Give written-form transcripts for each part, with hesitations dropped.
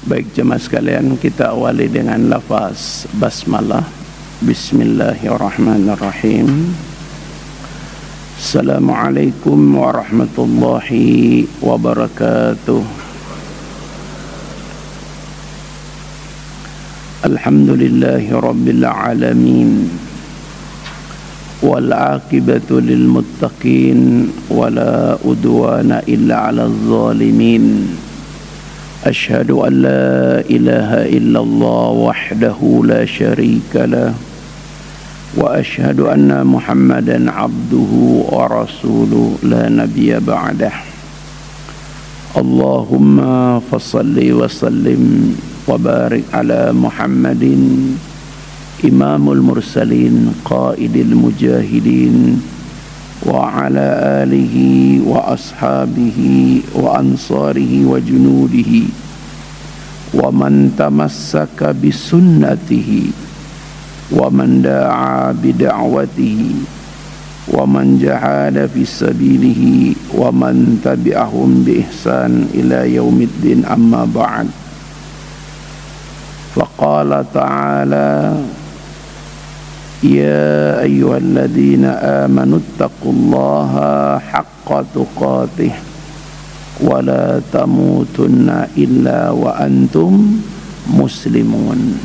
Baik jemaah sekalian, kita awali dengan lafaz basmalah. Bismillahirrahmanirrahim. Assalamualaikum warahmatullahi wabarakatuh. Alhamdulillahi rabbil alamin. Wal aqibatu lil muttaqin wala udwana illa 'alal zalimin. Asyhadu an la ilaha illallah wahdahu la syarika lah wa asyhadu anna Muhammadan abduhu wa rasuluhu la nabiyya ba'dah. Allahumma fassalli wa sallim wa barik ala Muhammadin imamul mursalin qaidil mujahidin wa ala alihi wa ashabihi wa ansarihi wa junudihi wa man tamassaka bisunnatihi wa man da'a bida'watihi wa man jahada fi sabilihi wa man tabi'ahum bi ihsan ila yaumiddin, amma ba'd. Faqala ta'ala: Ya ayyuhalladzina amanu taqullaha haqqa tuqatih wa la tamutunna illa wa antum muslimun.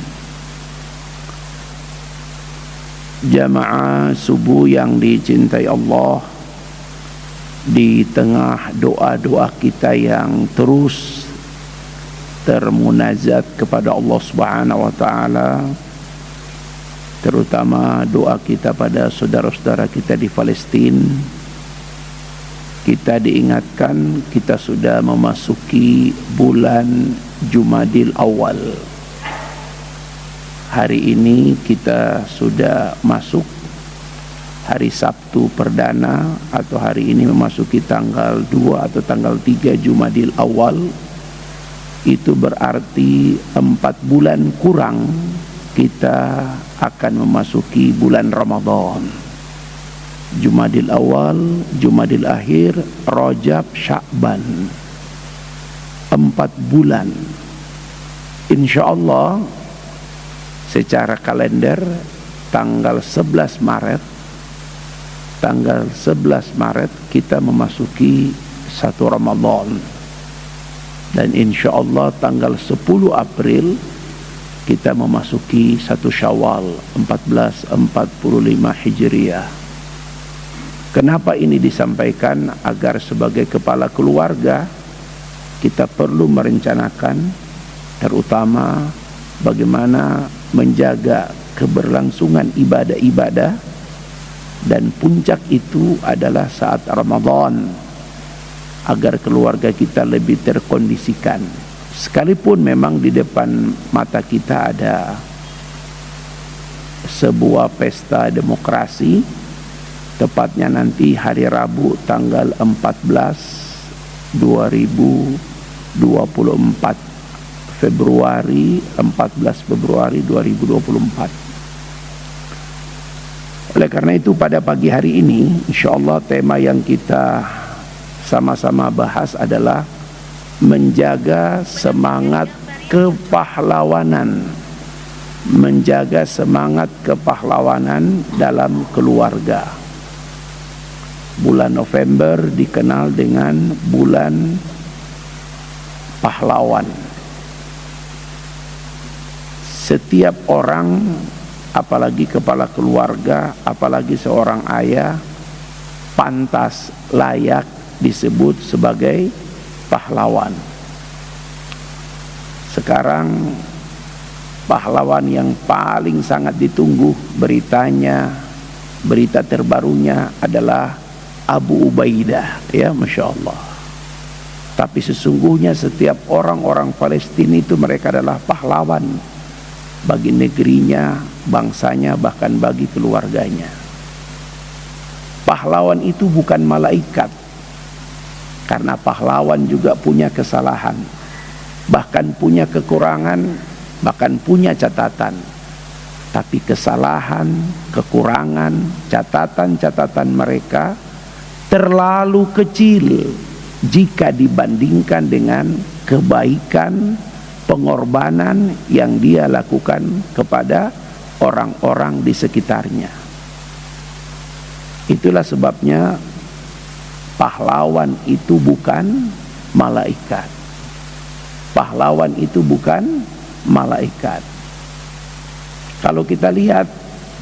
Jamaah subuh yang dicintai Allah, di tengah doa-doa kita yang terus termunajat kepada Allah Subhanahu wa taala, terutama doa kita pada saudara-saudara kita di Palestina, kita diingatkan kita sudah memasuki bulan Jumadil Awal. Hari ini kita sudah masuk hari Sabtu perdana, atau hari ini memasuki tanggal 2 atau tanggal 3 Jumadil Awal. Itu berarti 4 bulan kurang kita akan memasuki bulan Ramadan. Jumadil Awal, Jumadil Akhir, Rajab, Sya'ban. 4 bulan. InsyaAllah secara kalender tanggal 11 Maret kita memasuki 1 Ramadan. Dan insyaallah tanggal 10 April kita memasuki 1 Syawal 1445 Hijriah. Kenapa ini disampaikan? Agar sebagai kepala keluarga kita perlu merencanakan, terutama bagaimana menjaga keberlangsungan ibadah-ibadah, dan puncak itu adalah saat Ramadan, agar keluarga kita lebih terkondisikan. Sekalipun memang di depan mata kita ada sebuah pesta demokrasi, tepatnya nanti hari Rabu tanggal 14 Februari 2024. Oleh karena itu pada pagi hari ini insyaallah tema yang kita sama-sama bahas adalah menjaga semangat kepahlawanan. Menjaga semangat kepahlawanan dalam keluarga. Bulan November dikenal dengan bulan pahlawan. Setiap orang, apalagi kepala keluarga, apalagi seorang ayah, pantas, layak disebut sebagai pahlawan. Sekarang pahlawan yang paling sangat ditunggu beritanya, berita terbarunya adalah Abu Ubaidah, ya Masya Allah. Tapi sesungguhnya setiap orang-orang Palestina itu mereka adalah pahlawan bagi negerinya, bangsanya, bahkan bagi keluarganya. Pahlawan itu bukan malaikat, karena pahlawan juga punya kesalahan, bahkan punya kekurangan, bahkan punya catatan. Tapi kesalahan, kekurangan, catatan-catatan mereka terlalu kecil jika dibandingkan dengan kebaikan, pengorbanan yang dia lakukan kepada orang-orang di sekitarnya. Itulah sebabnya pahlawan itu bukan malaikat. Pahlawan itu bukan malaikat. Kalau kita lihat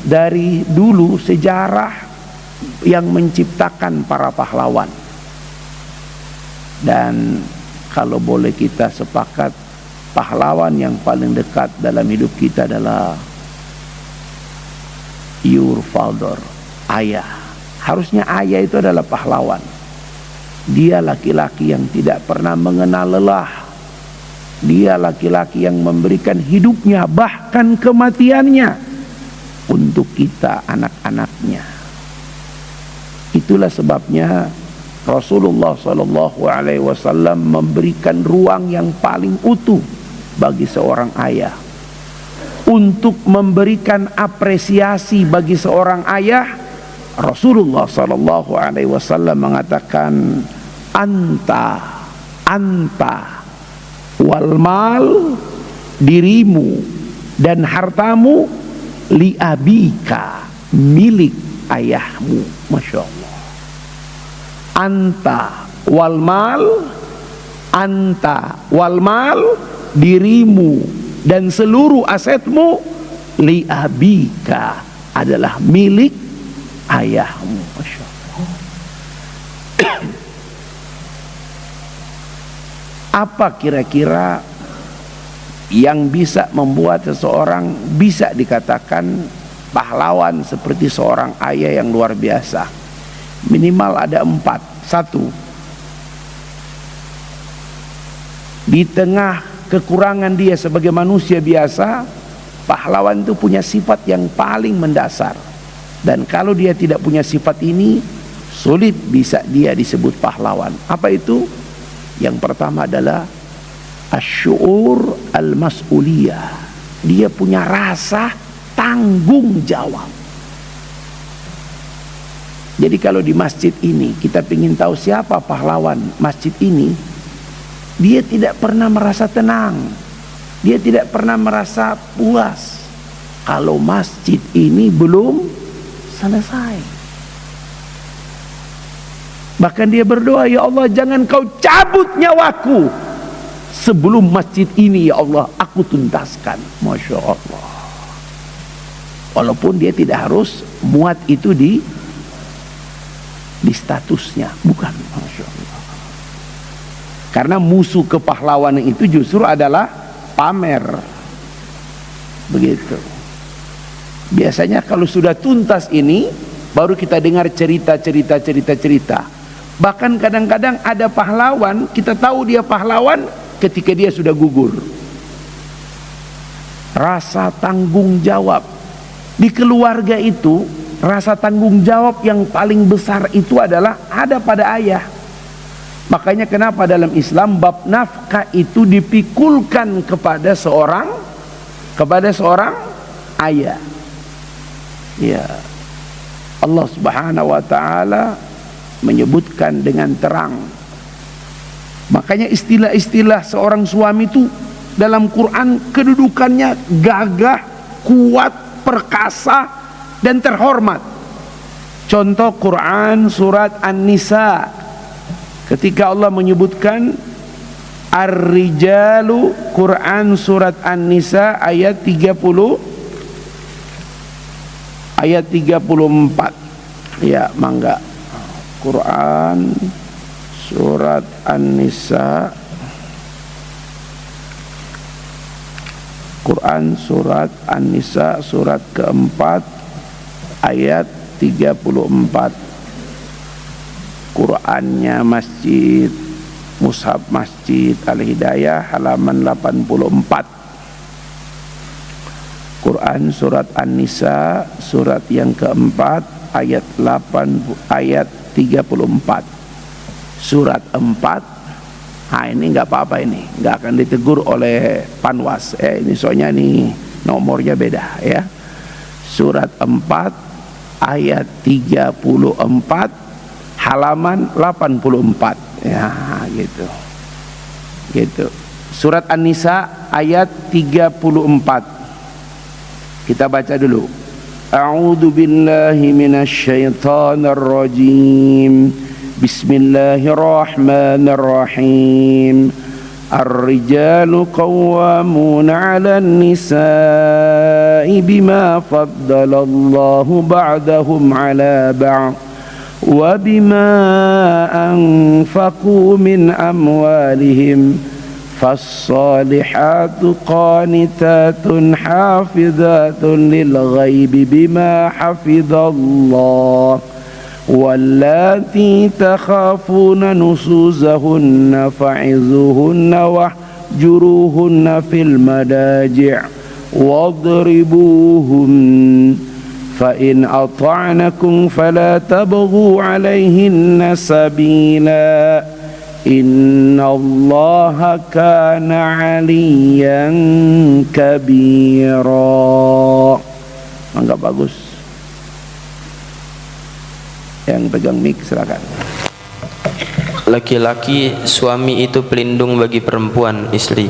dari dulu sejarah yang menciptakan para pahlawan, dan kalau boleh kita sepakat, pahlawan yang paling dekat dalam hidup kita adalah your father, ayah. Harusnya ayah itu adalah pahlawan. Dia laki-laki yang tidak pernah mengenal lelah. Dia laki-laki yang memberikan hidupnya, bahkan kematiannya, untuk kita, anak-anaknya. Itulah sebabnya Rasulullah SAW memberikan ruang yang paling utuh bagi seorang ayah. Untuk memberikan apresiasi bagi seorang ayah, Rasulullah SAW mengatakan, anta wal mal, dirimu dan hartamu, li abika, milik ayahmu. Masya Allah. Anta wal mal, dirimu dan seluruh asetmu, li abika, adalah milik ayahmu. Masya Allah. Apa kira-kira yang bisa membuat seseorang bisa dikatakan pahlawan seperti seorang ayah yang luar biasa? Minimal ada 4. 1, di tengah kekurangan dia sebagai manusia biasa, pahlawan itu punya sifat yang paling mendasar. Dan kalau dia tidak punya sifat ini, sulit bisa dia disebut pahlawan. Apa itu? Yang pertama adalah asy'ur al-mas'uliyah. Dia punya rasa tanggung jawab. Jadi kalau di masjid ini kita ingin tahu siapa pahlawan masjid ini, dia tidak pernah merasa tenang, dia tidak pernah merasa puas kalau masjid ini belum selesai. Bahkan dia berdoa, ya Allah, jangan kau cabut nyawaku sebelum masjid ini, ya Allah, aku tuntaskan. Masya Allah. Walaupun dia tidak harus muat itu di statusnya, bukan. Masya Allah. Karena musuh kepahlawanan itu justru adalah pamer. Begitu. Biasanya kalau sudah tuntas ini, baru kita dengar cerita. Bahkan kadang-kadang ada pahlawan, kita tahu dia pahlawan ketika dia sudah gugur. Rasa tanggung jawab di keluarga itu, rasa tanggung jawab yang paling besar itu adalah ada pada ayah. Makanya kenapa dalam Islam bab nafkah itu dipikulkan kepada seorang ayah. Ya, Allah Subhanahu wa taala menyebutkan dengan terang. Makanya istilah-istilah seorang suami itu dalam Quran kedudukannya gagah, kuat, perkasa dan terhormat. Contoh Quran surat An-Nisa, ketika Allah menyebutkan Ar-Rijalu, Quran surat An-Nisa ayat 34. Ya, mangga. Quran surat An-Nisa, Quran surat An-Nisa surat keempat ayat 34. Qurannya Masjid Mushaf Masjid Al-Hidayah halaman 84. Quran surat An-Nisa surat yang keempat ayat 34. Surat 4. Nah, ini nggak apa-apa, ini nggak akan ditegur oleh Panwas. Ini soalnya nih nomornya beda ya. Surat 4 ayat 34 halaman 84. Ya, gitu. Surat An-Nisa ayat 34. Kita baca dulu. A'udzu billahi minasy syaithanir rajim. Bismillahirrahmanirrahim. Ar-rijalu qawwamuna 'alan nisa'i bima faddalallahu ba'dahum 'ala ba'd wa bima anfaqu min amwalihim. فالصالحات قانتات حافظات للغيب بما حفظ الله واللاتي تخافون نشوزهن فعظوهن واهجروهن في المضاجع واضربوهن فإن أطعنكم فلا تبغوا عليهن سبيلا Innallaha kana 'aliyan kabira. Enggak bagus. Yang pegang mic silakan. Laki-laki suami itu pelindung bagi perempuan istri,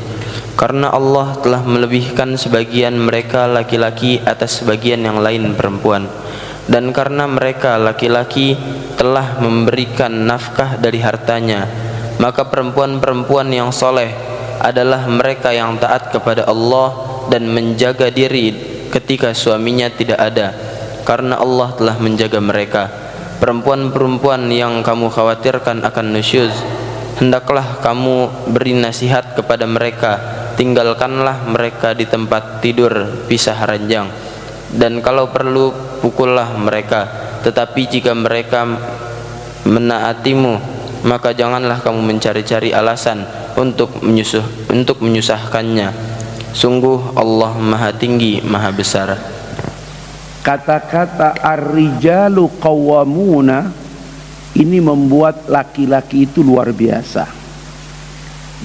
karena Allah telah melebihkan sebagian mereka laki-laki atas sebagian yang lain perempuan, dan karena mereka laki-laki telah memberikan nafkah dari hartanya, maka perempuan-perempuan yang soleh adalah mereka yang taat kepada Allah dan menjaga diri ketika suaminya tidak ada, karena Allah telah menjaga mereka. Perempuan-perempuan yang kamu khawatirkan akan nusyuz, hendaklah kamu beri nasihat kepada mereka, tinggalkanlah mereka di tempat tidur pisah ranjang, dan kalau perlu pukullah mereka. Tetapi jika mereka menaatimu, maka janganlah kamu mencari-cari alasan untuk menyusahkannya. Sungguh Allah Maha Tinggi, Maha Besar. Kata-kata ar-rijalu qawwamuna ini membuat laki-laki itu luar biasa.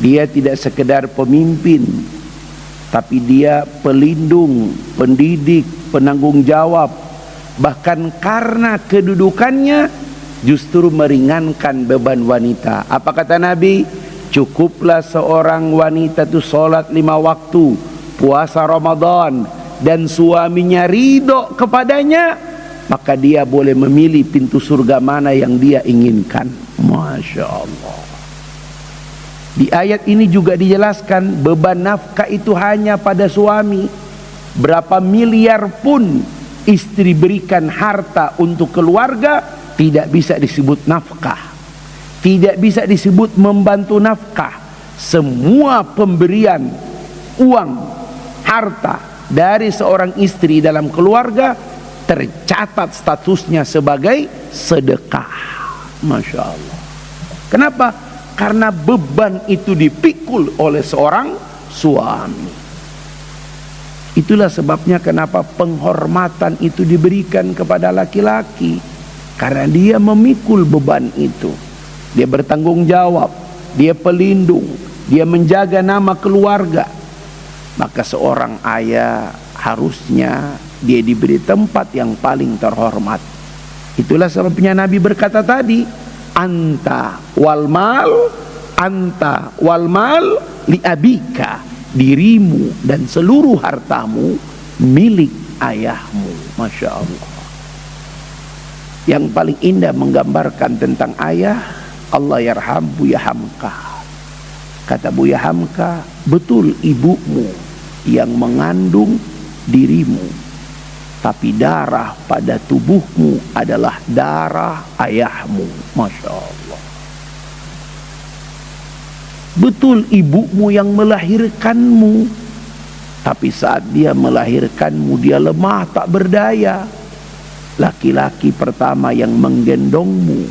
Dia tidak sekedar pemimpin, tapi dia pelindung, pendidik, penanggung jawab. Bahkan karena kedudukannya justru meringankan beban wanita. Apa kata Nabi? Cukuplah seorang wanita itu sholat 5 waktu, puasa Ramadan, dan suaminya ridho kepadanya, maka dia boleh memilih pintu surga mana yang dia inginkan. Masya Allah. Di ayat ini juga dijelaskan beban nafkah itu hanya pada suami. Berapa miliar pun istri berikan harta untuk keluarga, tidak bisa disebut nafkah, tidak bisa disebut membantu nafkah. Semua pemberian uang, harta dari seorang istri dalam keluarga tercatat statusnya sebagai sedekah. Masya Allah. Kenapa? Karena beban itu dipikul oleh seorang suami. Itulah sebabnya kenapa penghormatan itu diberikan kepada laki-laki. Karena dia memikul beban itu. Dia bertanggung jawab, dia pelindung, dia menjaga nama keluarga. Maka seorang ayah harusnya dia diberi tempat yang paling terhormat. Itulah sebabnya Nabi berkata tadi, anta wal mal li abika, dirimu dan seluruh hartamu milik ayahmu. Masya Allah. Yang paling indah menggambarkan tentang ayah, Allah yarham Buya Hamka. Kata Buya Hamka, betul ibumu yang mengandung dirimu, tapi darah pada tubuhmu adalah darah ayahmu. Masya Allah. Betul ibumu yang melahirkanmu, tapi saat dia melahirkanmu dia lemah tak berdaya. Laki-laki pertama yang menggendongmu,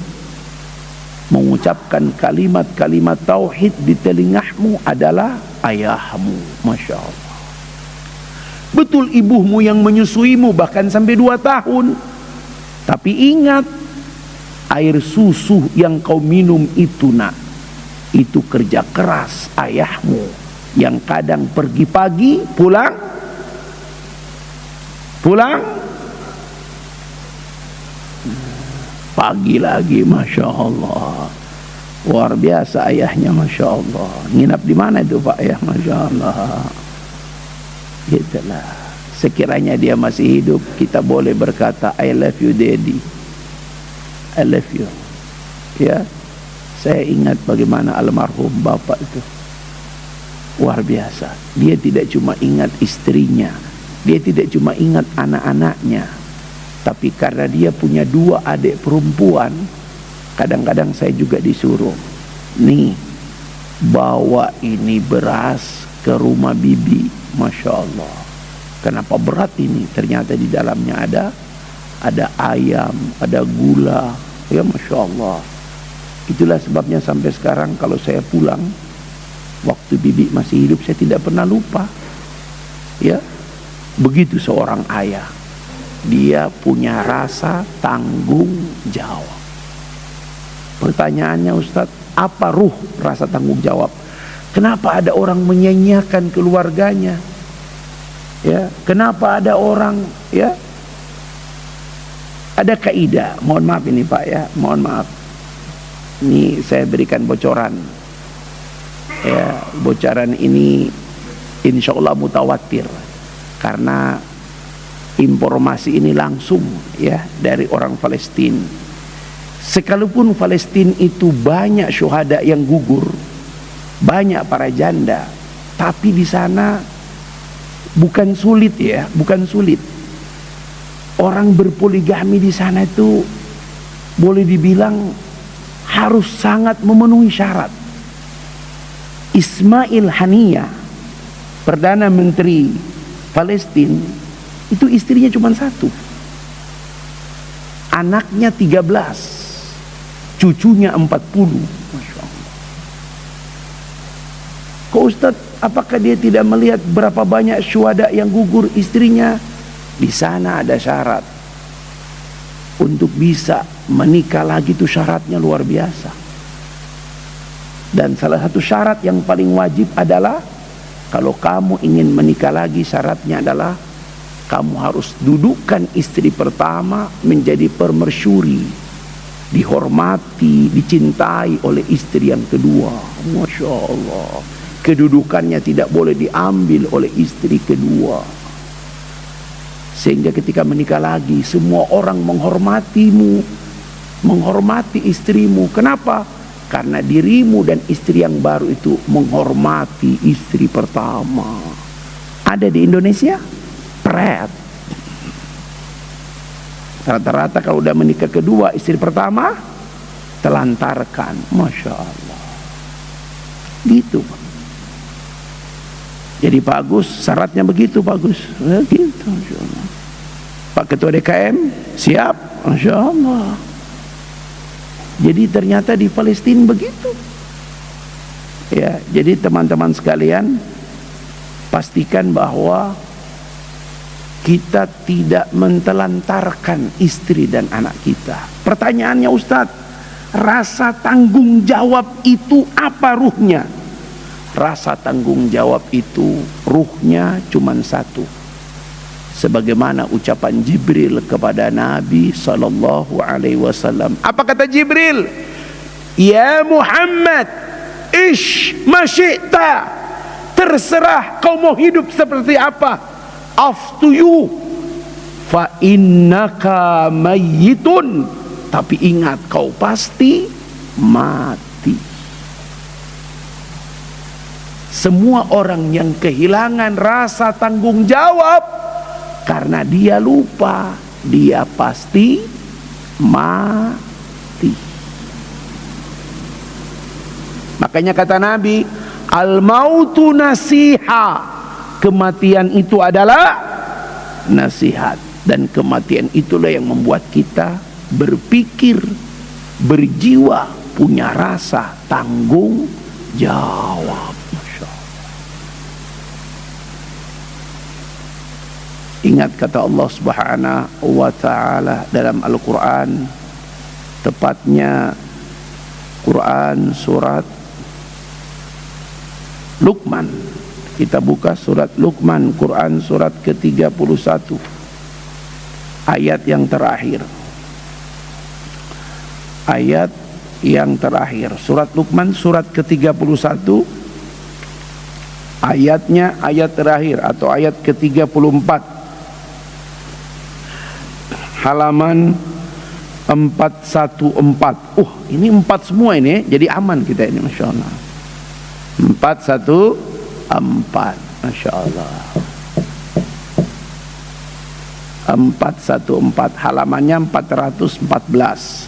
mengucapkan kalimat-kalimat tauhid di telingahmu adalah ayahmu. Masya Allah. Betul ibumu yang menyusuimu bahkan sampai 2 tahun, tapi ingat, air susu yang kau minum itu nak, itu kerja keras ayahmu yang kadang pergi pagi pulang pagi lagi. Masya Allah. Luar biasa ayahnya, Masya Allah. Nginap di mana itu Pak ya? Masya Allah. Gitulah. Sekiranya dia masih hidup, kita boleh berkata, I love you daddy, I love you. Ya, saya ingat bagaimana almarhum bapak itu luar biasa. Dia tidak cuma ingat istrinya, dia tidak cuma ingat anak-anaknya, tapi karena dia punya 2 adik perempuan, kadang-kadang saya juga disuruh, nih bawa ini beras ke rumah bibi. Masya Allah, kenapa berat ini? Ternyata di dalamnya ada ayam, ada gula. Ya Masya Allah. Itulah sebabnya sampai sekarang kalau saya pulang, waktu bibi masih hidup, saya tidak pernah lupa. Ya, begitu seorang ayah, dia punya rasa tanggung jawab. Pertanyaannya Ustadz, apa ruh rasa tanggung jawab? Kenapa ada orang menyanyiakan keluarganya? Ya, kenapa ada orang, ya, ada kaidah. Mohon maaf ini Pak ya, mohon maaf. Ini saya berikan bocoran. Ya, bocoran ini insya Allah mutawatir, karena informasi ini langsung ya dari orang Palestina. Sekalipun Palestina itu banyak syuhada yang gugur, banyak para janda, tapi di sana bukan sulit ya, bukan sulit. Orang berpoligami di sana itu boleh dibilang harus sangat memenuhi syarat. Ismail Haniyah, Perdana Menteri Palestina, itu istrinya cuma 1, anaknya 13, cucunya 40. Masya Allah. Kok Ustaz, apakah dia tidak melihat berapa banyak syuhada yang gugur istrinya? Di sana ada syarat. Untuk bisa menikah lagi itu syaratnya luar biasa. Dan salah satu syarat yang paling wajib adalah, kalau kamu ingin menikah lagi, syaratnya adalah kamu harus dudukkan istri pertama menjadi permasyuri, dihormati, dicintai oleh istri yang kedua. Masya Allah, kedudukannya tidak boleh diambil oleh istri kedua. Sehingga ketika menikah lagi, semua orang menghormatimu, menghormati istrimu. Kenapa? Karena dirimu dan istri yang baru itu menghormati istri pertama. Ada di Indonesia? Pret. Rata-rata kalau udah menikah kedua, istri pertama telantarkan. Masya Allah. Gitu. Jadi Pak Agus, syaratnya begitu Pak Agus. Gitu, Masya Allah. Pak Ketua DKM siap, Masya Allah. Jadi ternyata di Palestina begitu. Ya, jadi teman-teman sekalian, pastikan bahwa kita tidak mentelantarkan istri dan anak kita. Pertanyaannya Ustadz, rasa tanggung jawab itu apa ruhnya? Rasa tanggung jawab itu ruhnya cuma 1. Sebagaimana ucapan Jibril kepada Nabi sallallahu alaihi wasallam. Apa kata Jibril? Ya Muhammad, ish masyita. Terserah kau mau hidup seperti apa. Up to you. Fa innaka mayyitun. Tapi ingat, kau pasti mati. Semua orang yang kehilangan rasa tanggung jawab karena dia lupa, dia pasti mati. Makanya kata Nabi, al-mautu nasiha. Kematian itu adalah nasihat. Dan kematian itulah yang membuat kita berpikir, berjiwa, punya rasa tanggung jawab. Ingat kata Allah Subhanahu wa ta'ala dalam Al-Quran, tepatnya Quran surat Luqman. Kita buka surat Luqman, Quran surat ke-31, ayat yang terakhir. Ayat yang terakhir. Surat Luqman surat ke-31 ayatnya ayat terakhir atau ayat ke-34, halaman 414. Ini 4 semua ini, jadi aman kita ini, Masya Allah. 414, Masya Allah. 414, halamannya 414,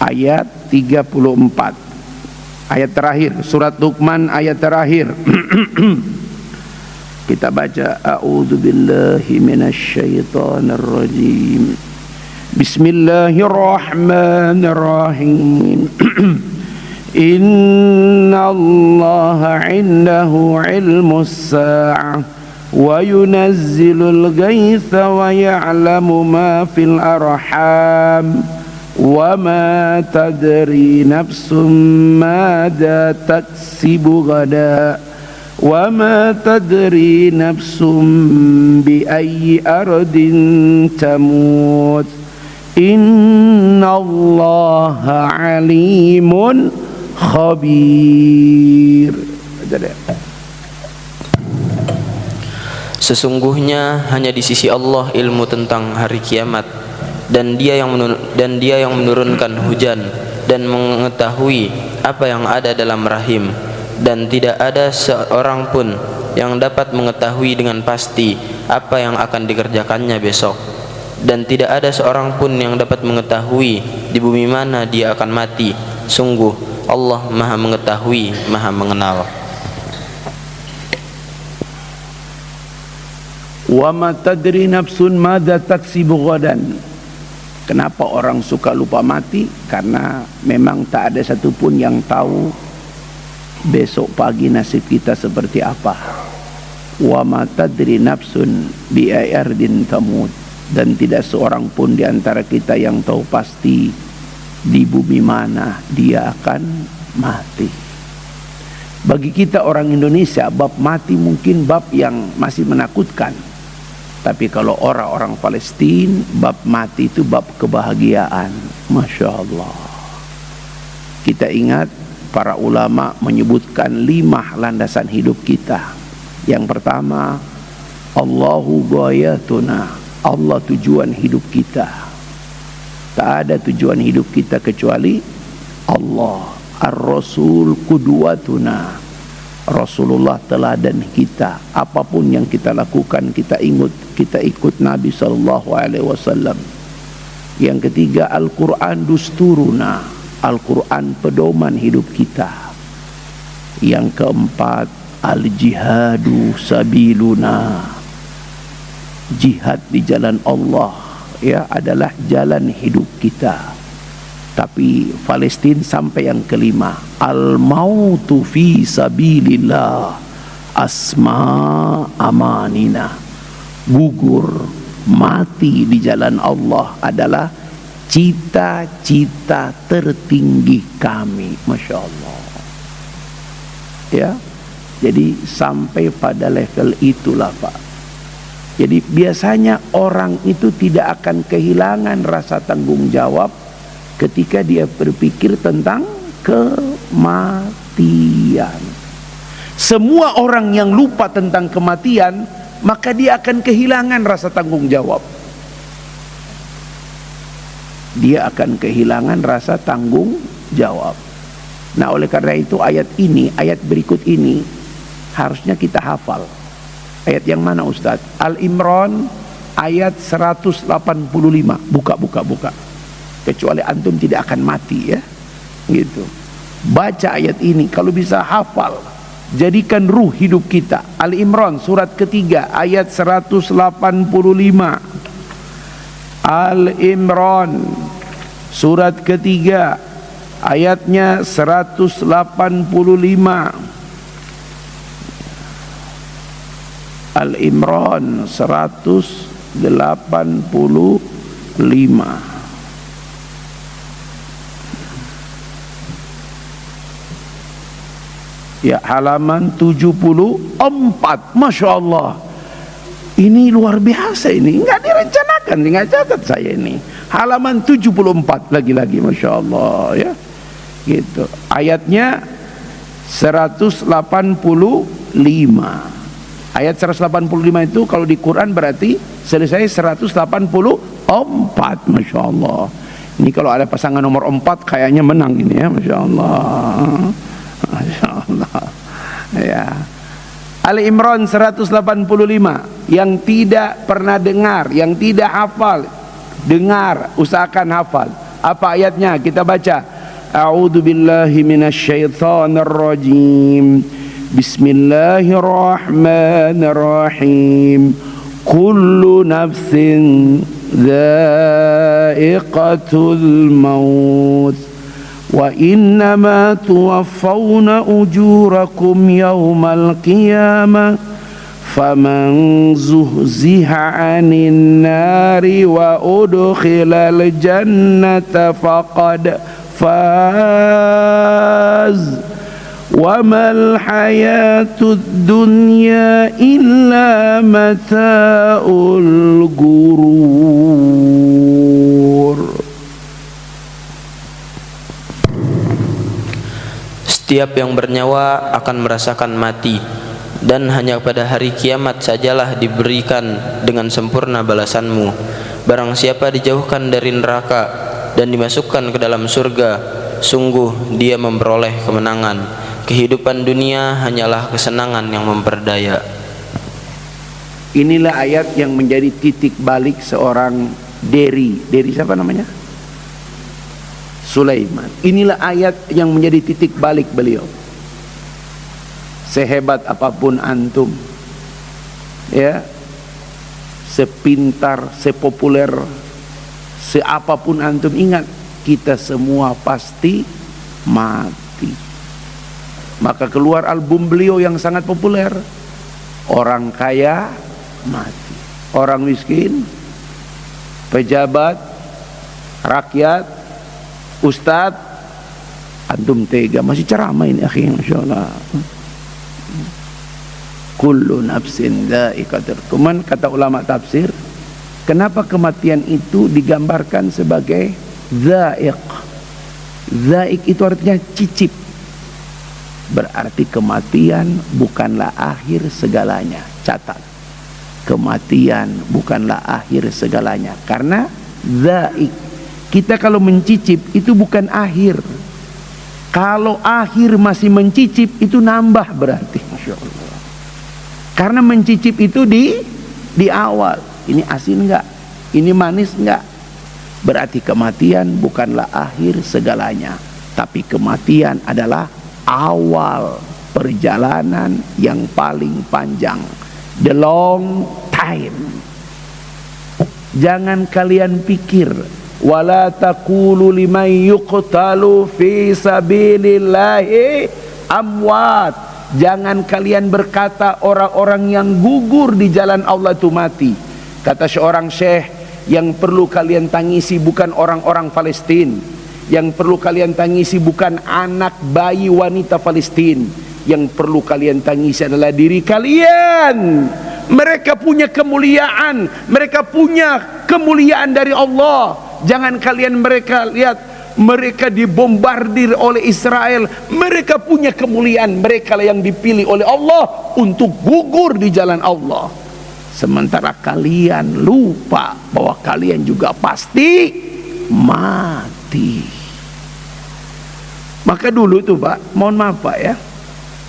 ayat 34, ayat terakhir, surat Luqman ayat terakhir. Kita baca, a'udzubillahi minasyaitonir rajim. Bismillahirrahmanirrahim. Innallaha 'indahu 'ilmus sa'ah wa yunazzilul gaitsa wa ya'lamu ma fil arham wa ma tadri nafsum madza taksibu ghadan wa ma tadri nafsum bi ayyi ardin tamut innallaha alimun khabir. Sesungguhnya hanya di sisi Allah ilmu tentang hari kiamat, dan Dia yang menurunkan hujan dan mengetahui apa yang ada dalam rahim, dan tidak ada seorang pun yang dapat mengetahui dengan pasti apa yang akan dikerjakannya besok, dan tidak ada seorang pun yang dapat mengetahui di bumi mana dia akan mati. Sungguh Allah Maha mengetahui, Maha mengenal. Wa ma tadri nafsun madza taksibu ghadan. Kenapa orang suka lupa mati? Karena memang tak ada satupun yang tahu besok pagi nasib kita seperti apa. Wa ma tadri nafsun bi ayyi ardin tamut. Dan tidak seorang pun di antara kita yang tahu pasti di bumi mana dia akan mati. Bagi kita orang Indonesia, bab mati mungkin bab yang masih menakutkan. Tapi kalau orang-orang Palestina, bab mati itu bab kebahagiaan. Masya Allah. Kita ingat para ulama menyebutkan 5 landasan hidup kita. Yang pertama, Allahu ghayatuna, Allah tujuan hidup kita. Tak ada tujuan hidup kita kecuali Allah. Ar-Rasul qudwatuna, Rasulullah teladan kita. Apapun yang kita lakukan, kita ikut Nabi SAW. Yang ketiga, Al-Quran dusturuna, Al-Quran pedoman hidup kita. Yang keempat, Al-Jihadu sabiluna, jihad di jalan Allah ya adalah jalan hidup kita. Tapi Palestina sampai yang kelima, al-mautu fi sabilillah asma amanina, gugur mati di jalan Allah adalah cita-cita tertinggi kami. Masya Allah ya. Jadi sampai pada level itulah Pak. Jadi biasanya orang itu tidak akan kehilangan rasa tanggung jawab ketika dia berpikir tentang kematian. Semua orang yang lupa tentang kematian, maka dia akan kehilangan rasa tanggung jawab. Dia akan kehilangan rasa tanggung jawab. Nah, oleh karena itu ayat berikut ini harusnya kita hafal. Ayat yang mana Ustaz? Al-Imran ayat 185. Buka. Kecuali antum tidak akan mati ya. Gitu. Baca ayat ini kalau bisa hafal. Jadikan ruh hidup kita. Al-Imran surat ketiga ayat 185. Al-Imran surat ketiga ayatnya 185. Al-Imran 185. Ya, halaman 74. Masya Allah, ini luar biasa, ini nggak direncanakan, nggak catat saya ini. halaman 74 lagi-lagi, Masya Allah ya. Gitu. Ayatnya 185. Ayat 185 itu kalau di Quran berarti selesai 184. Masya Allah. Ini kalau ada pasangan nomor 4 kayaknya menang ini ya. Masya Allah. Masya Allah ya. Ali Imran 185. Yang tidak pernah dengar, yang tidak hafal, dengar, usahakan hafal. Apa ayatnya? Kita baca. A'udzu billahi minasyaitonir rajim. Bismillahirrahmanirrahim. Kullu nafsin dha'iqatul maut wa innama tuwaffawna ujurakum yawmal qiyamah faman zuhziha 'anil nari wa udkhilal jannata faqad faz wa mal hayatud dunya illa mata'ul ghurur. Setiap yang bernyawa akan merasakan mati, dan hanya pada hari kiamat sajalah diberikan dengan sempurna balasanmu. Barang siapa dijauhkan dari neraka dan dimasukkan ke dalam surga, sungguh dia memperoleh kemenangan. Kehidupan dunia hanyalah kesenangan yang memperdaya. Inilah ayat yang menjadi titik balik seorang Deri siapa namanya? Sulaiman. Inilah ayat yang menjadi titik balik beliau. Sehebat apapun antum, ya, sepintar, sepopuler, seapapun antum, ingat kita semua pasti mati. Maka keluar album beliau yang sangat populer. Orang kaya mati, orang miskin, pejabat, rakyat, ustadz, antum tega, masih ceramah ini akhi, Masya Allah. Kullu nafsin dha'iqatul. Cuman kata ulama tafsir, kenapa kematian itu digambarkan sebagai dha'iq? Dha'iq itu artinya cicip. Berarti kematian bukanlah akhir segalanya. Catat, kematian bukanlah akhir segalanya. Karena dha'iq, kita kalau mencicip itu bukan akhir. Kalau akhir masih mencicip itu nambah berarti, Masya Allah. Karena mencicip itu di awal. Ini asin enggak? Ini manis enggak? Berarti kematian bukanlah akhir segalanya, tapi kematian adalah awal perjalanan yang paling panjang. The long time. Jangan kalian pikir, wala taqulu liman yuqtalu fi sabilillahi amwat. Jangan kalian berkata orang-orang yang gugur di jalan Allah itu mati. Kata seorang syekh, yang perlu kalian tangisi bukan orang-orang Palestina, yang perlu kalian tangisi bukan anak bayi wanita Palestina, yang perlu kalian tangisi adalah diri kalian. Mereka punya kemuliaan, mereka punya kemuliaan dari Allah. Jangan kalian mereka lihat, mereka dibombardir oleh Israel, mereka punya kemuliaan, mereka lah yang dipilih oleh Allah untuk gugur di jalan Allah. Sementara kalian lupa bahwa kalian juga pasti mati. Maka dulu tuh Pak, mohon maaf Pak ya,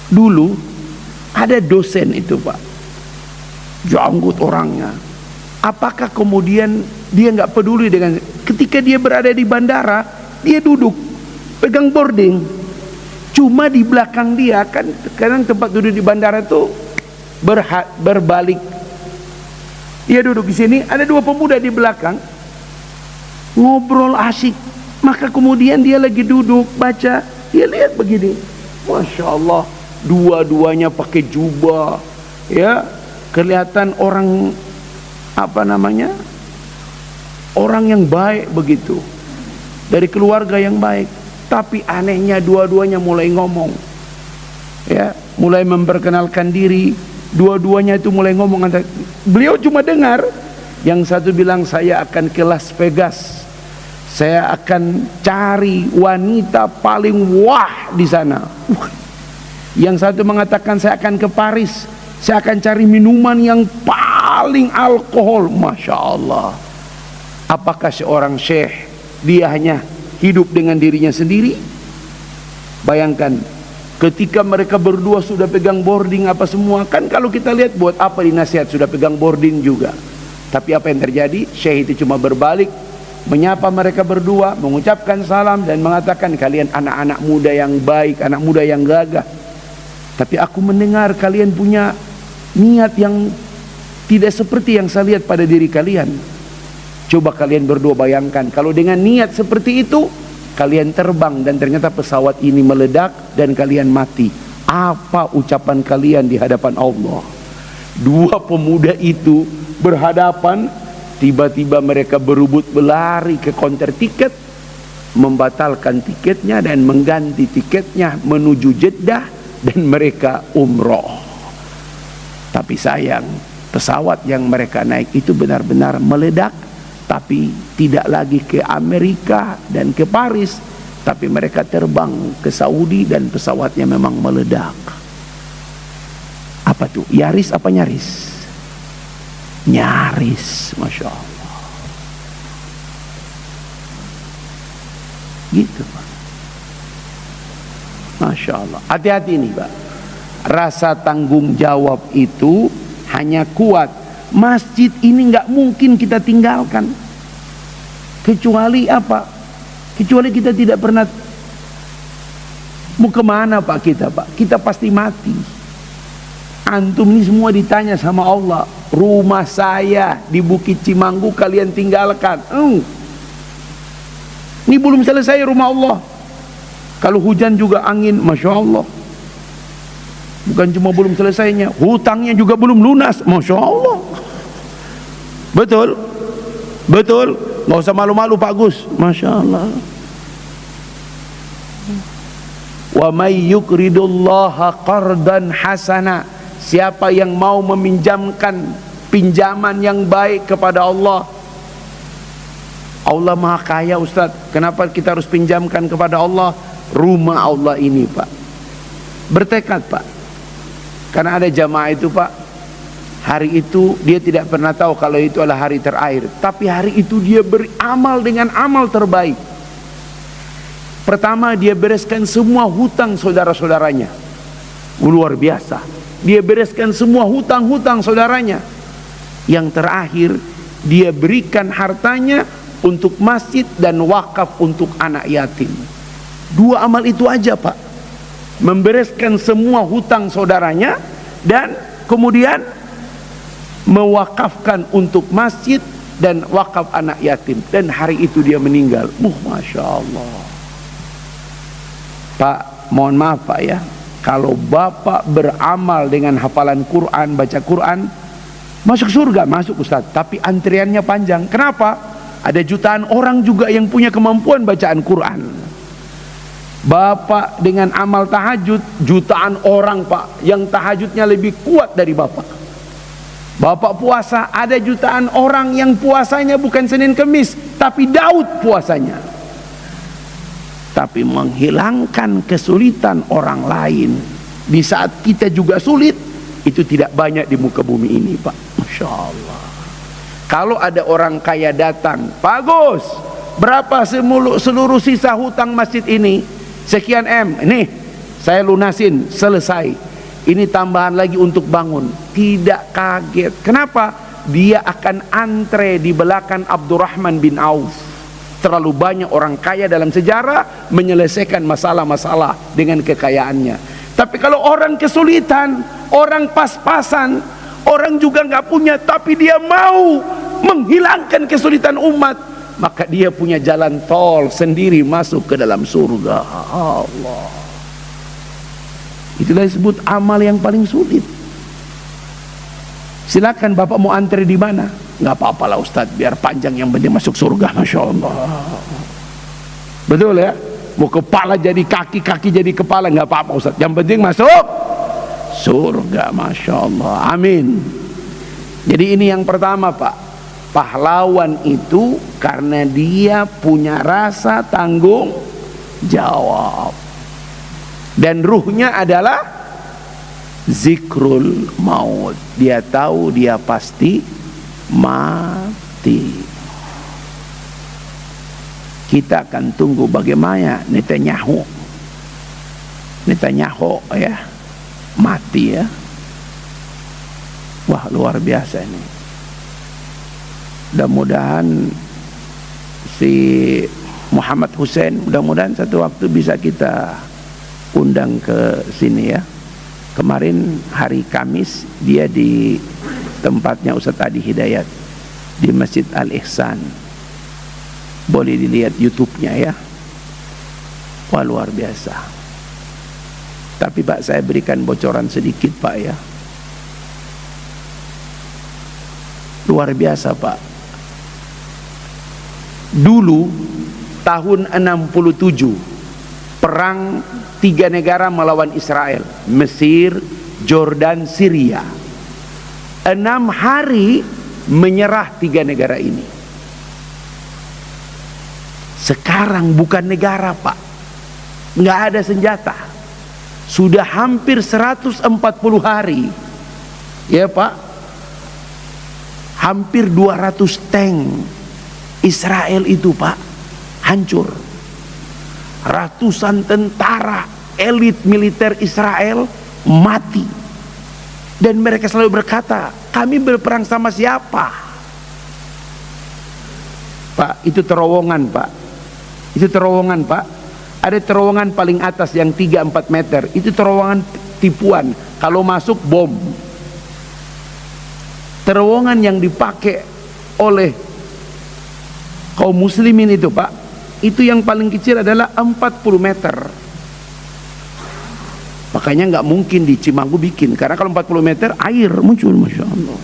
dulu ada dosen itu Pak, janggut orangnya. Apakah kemudian dia nggak peduli dengan, ketika dia berada di bandara, dia duduk pegang boarding, cuma di belakang dia kan kadang tempat duduk di bandara tuh berbalik. Dia duduk di sini, ada dua pemuda di belakang ngobrol asik. Maka kemudian dia lagi duduk baca, dia lihat begini, Masya Allah, dua-duanya pakai jubah, ya, kelihatan orang apa namanya, orang yang baik begitu, dari keluarga yang baik. Tapi anehnya dua-duanya mulai ngomong, ya, mulai memperkenalkan diri. Dua-duanya itu mulai ngomong. Beliau cuma dengar. Yang satu bilang, saya akan ke Las Vegas Saya akan cari wanita paling wah di sana. Yang satu mengatakan saya akan ke Paris, saya akan cari minuman yang paling alkohol. Masya Allah. Apakah seorang syekh dia hanya hidup dengan dirinya sendiri? Bayangkan ketika mereka berdua sudah pegang boarding apa semua, kan kalau kita lihat buat apa dinasihat, sudah pegang boarding juga. Tapi apa yang terjadi? Syekh itu cuma berbalik, menyapa mereka berdua, mengucapkan salam dan mengatakan, kalian anak-anak muda yang baik, anak muda yang gagah. Tapi aku mendengar kalian punya niat yang tidak seperti yang saya lihat pada diri kalian. Coba kalian berdua bayangkan, kalau dengan niat seperti itu kalian terbang dan ternyata pesawat ini meledak dan kalian mati, apa ucapan kalian di hadapan Allah? Dua pemuda itu berhadapan, tiba-tiba mereka berebut berlari ke konter tiket, membatalkan tiketnya dan mengganti tiketnya menuju Jeddah, dan mereka umroh. Tapi sayang, pesawat yang mereka naik itu benar-benar meledak, tapi tidak lagi ke Amerika dan ke Paris, tapi mereka terbang ke Saudi dan pesawatnya memang meledak. Apa tuh? Yaris apa nyaris? Nyaris, Masya Allah. Gitu Pak. Masya Allah. Hati-hati nih Pak. Rasa tanggung jawab itu hanya kuat. Masjid ini nggak mungkin kita tinggalkan. Kecuali apa? Kecuali kita tidak pernah. Mau kemana Pak kita Pak? Kita pasti mati. Antum ini semua ditanya sama Allah. Rumah saya di Bukit Cimanggu kalian tinggalkan. Ini belum selesai rumah Allah. Kalau hujan juga angin, Masya Allah. Bukan cuma belum selesainya, hutangnya juga belum lunas, Masya Allah. Betul? Betul? Nggak usah malu-malu Pak Gus, Masya Allah. Wa may yuqridullaha qardan hasana. Siapa yang mau meminjamkan pinjaman yang baik kepada Allah, Allah Maha Kaya Ustaz. Kenapa kita harus pinjamkan kepada Allah? Rumah Allah ini Pak, bertekad Pak. Karena ada jamaah itu Pak, hari itu dia tidak pernah tahu kalau itu adalah hari terakhir, tapi hari itu dia beramal dengan amal terbaik. Pertama, dia bereskan semua hutang saudara-saudaranya. Luar biasa. Dia bereskan semua hutang-hutang saudaranya. Yang terakhir, dia berikan hartanya untuk masjid dan wakaf untuk anak yatim. Dua amal itu aja Pak, membereskan semua hutang saudaranya dan kemudian mewakafkan untuk masjid dan wakaf anak yatim. Dan hari itu dia meninggal. Masya Allah. Pak, mohon maaf Pak ya, kalau Bapak beramal dengan hafalan Quran, baca Quran, masuk surga, masuk Ustaz. Tapi antriannya panjang. Kenapa? Ada jutaan orang juga yang punya kemampuan bacaan Quran. Bapak dengan amal tahajud, jutaan orang Pak yang tahajudnya lebih kuat dari Bapak. Bapak puasa, ada jutaan orang yang puasanya bukan Senin Kemis, tapi Daud puasanya. Tapi menghilangkan kesulitan orang lain di saat kita juga sulit, itu tidak banyak di muka bumi ini Pak. Masya Allah. Kalau ada orang kaya datang, Pak Gus, berapa seluruh sisa hutang masjid ini? Sekian M, nih saya lunasin, selesai. Ini tambahan lagi untuk bangun. Tidak kaget. Kenapa? Dia akan antre di belakang Abdurrahman bin Auf. Terlalu banyak orang kaya dalam sejarah menyelesaikan masalah-masalah dengan kekayaannya. Tapi kalau orang kesulitan, orang pas-pasan, orang juga nggak punya, tapi dia mau menghilangkan kesulitan umat, maka dia punya jalan tol sendiri masuk ke dalam surga. Allah. Itulah disebut amal yang paling sulit. Silakan Bapak mau antri di mana? Nggak apa-apa lah Ustaz, biar panjang, yang penting masuk surga. Masya Allah. Betul ya? Mau kepala jadi kaki, kaki jadi kepala, nggak apa-apa Ustaz, yang penting masuk surga. Masya Allah. Amin. Jadi ini yang pertama Pak, Pahlawan itu karena dia punya rasa tanggung jawab. Dan ruhnya adalah zikrul maut. Dia tahu dia pasti mati. Kita akan tunggu bagaimana Netanyahu ya mati ya. Wah, luar biasa ini. Mudah-mudahan si Muhammad Hussein, mudah-mudahan satu waktu bisa kita undang ke sini ya. Kemarin hari Kamis dia di tempatnya Ustadz Adi Hidayat di Masjid Al-Ihsan. Boleh dilihat YouTube-nya ya. Wah, luar biasa. Tapi Pak, saya berikan bocoran sedikit Pak ya. Luar biasa Pak. Dulu tahun 67 perang 3 negara melawan Israel, Mesir, Jordan, Syria. 6 hari menyerah 3 negara ini. Sekarang bukan negara Pak, nggak ada senjata. Sudah hampir 140 hari ya Pak. Hampir 200 tank Israel itu Pak hancur. Ratusan tentara elit militer Israel mati. Dan mereka selalu berkata, kami berperang sama siapa? Pak, itu terowongan Pak. Itu terowongan Pak. Ada terowongan paling atas yang 3-4 meter. Itu terowongan tipuan. Kalau masuk bom. Terowongan yang dipakai oleh kaum muslimin itu Pak, itu yang paling kecil adalah 40 meter. Makanya nggak mungkin di Cimanggu bikin, karena kalau 40 meter air muncul, Masya Allah.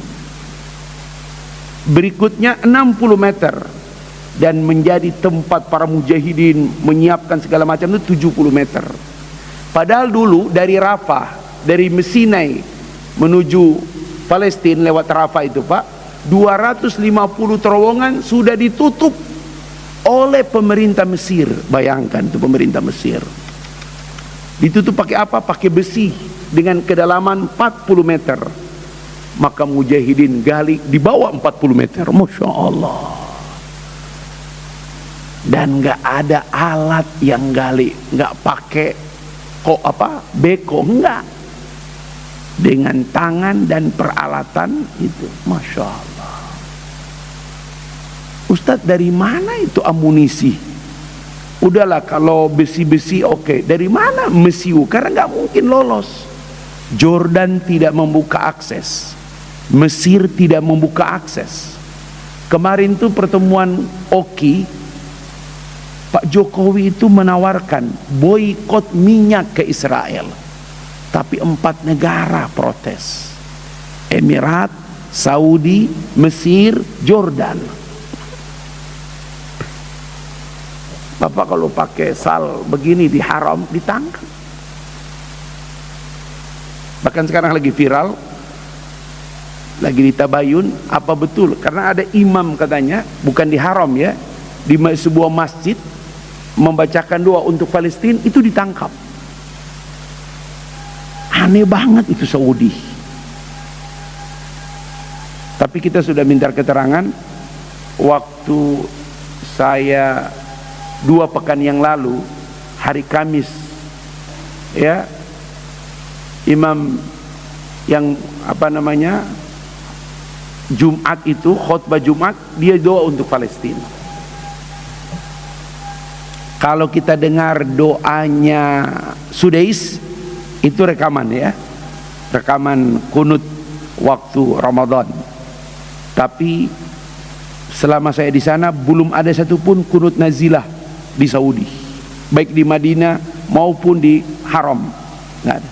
Berikutnya 60 meter, dan menjadi tempat para mujahidin menyiapkan segala macam itu 70 meter. Padahal dulu dari Rafah, dari Sinai menuju Palestina lewat Rafah itu Pak, 250 terowongan sudah ditutup oleh pemerintah Mesir. Bayangkan itu pemerintah Mesir. Ditutup pakai apa? Pakai besi dengan kedalaman 40 meter. Maka mujahidin gali di bawah 40 meter. Masya Allah. Dan nggak ada alat yang gali, nggak pakai beko, enggak. Dengan tangan dan peralatan itu, Masya Allah. Ustadz, dari mana itu amunisi? Udahlah kalau besi-besi oke. Dari mana mesiu? Karena nggak mungkin lolos. Jordan tidak membuka akses, Mesir tidak membuka akses. Kemarin tuh pertemuan OKI, Pak Jokowi itu menawarkan boikot minyak ke Israel. Tapi 4 negara protes. Emirat, Saudi, Mesir, Jordan. Bapak kalau pakai sal begini di haram ditangkap. Bahkan sekarang lagi viral, lagi di Tabayun, apa betul? Karena ada imam katanya, bukan di haram ya, di sebuah masjid membacakan doa untuk Palestina, itu ditangkap. Aneh banget itu Saudi. Tapi kita sudah minta keterangan. Waktu saya 2 pekan yang lalu, hari Kamis ya, imam yang Jumat itu, khutbah Jumat, dia doa untuk Palestina. Kalau kita dengar doanya Sudais, itu rekaman ya, rekaman kunut waktu Ramadan. Tapi selama saya di sana belum ada satupun kunut nazilah di Saudi, baik di Madinah maupun di Haram, nggak ada.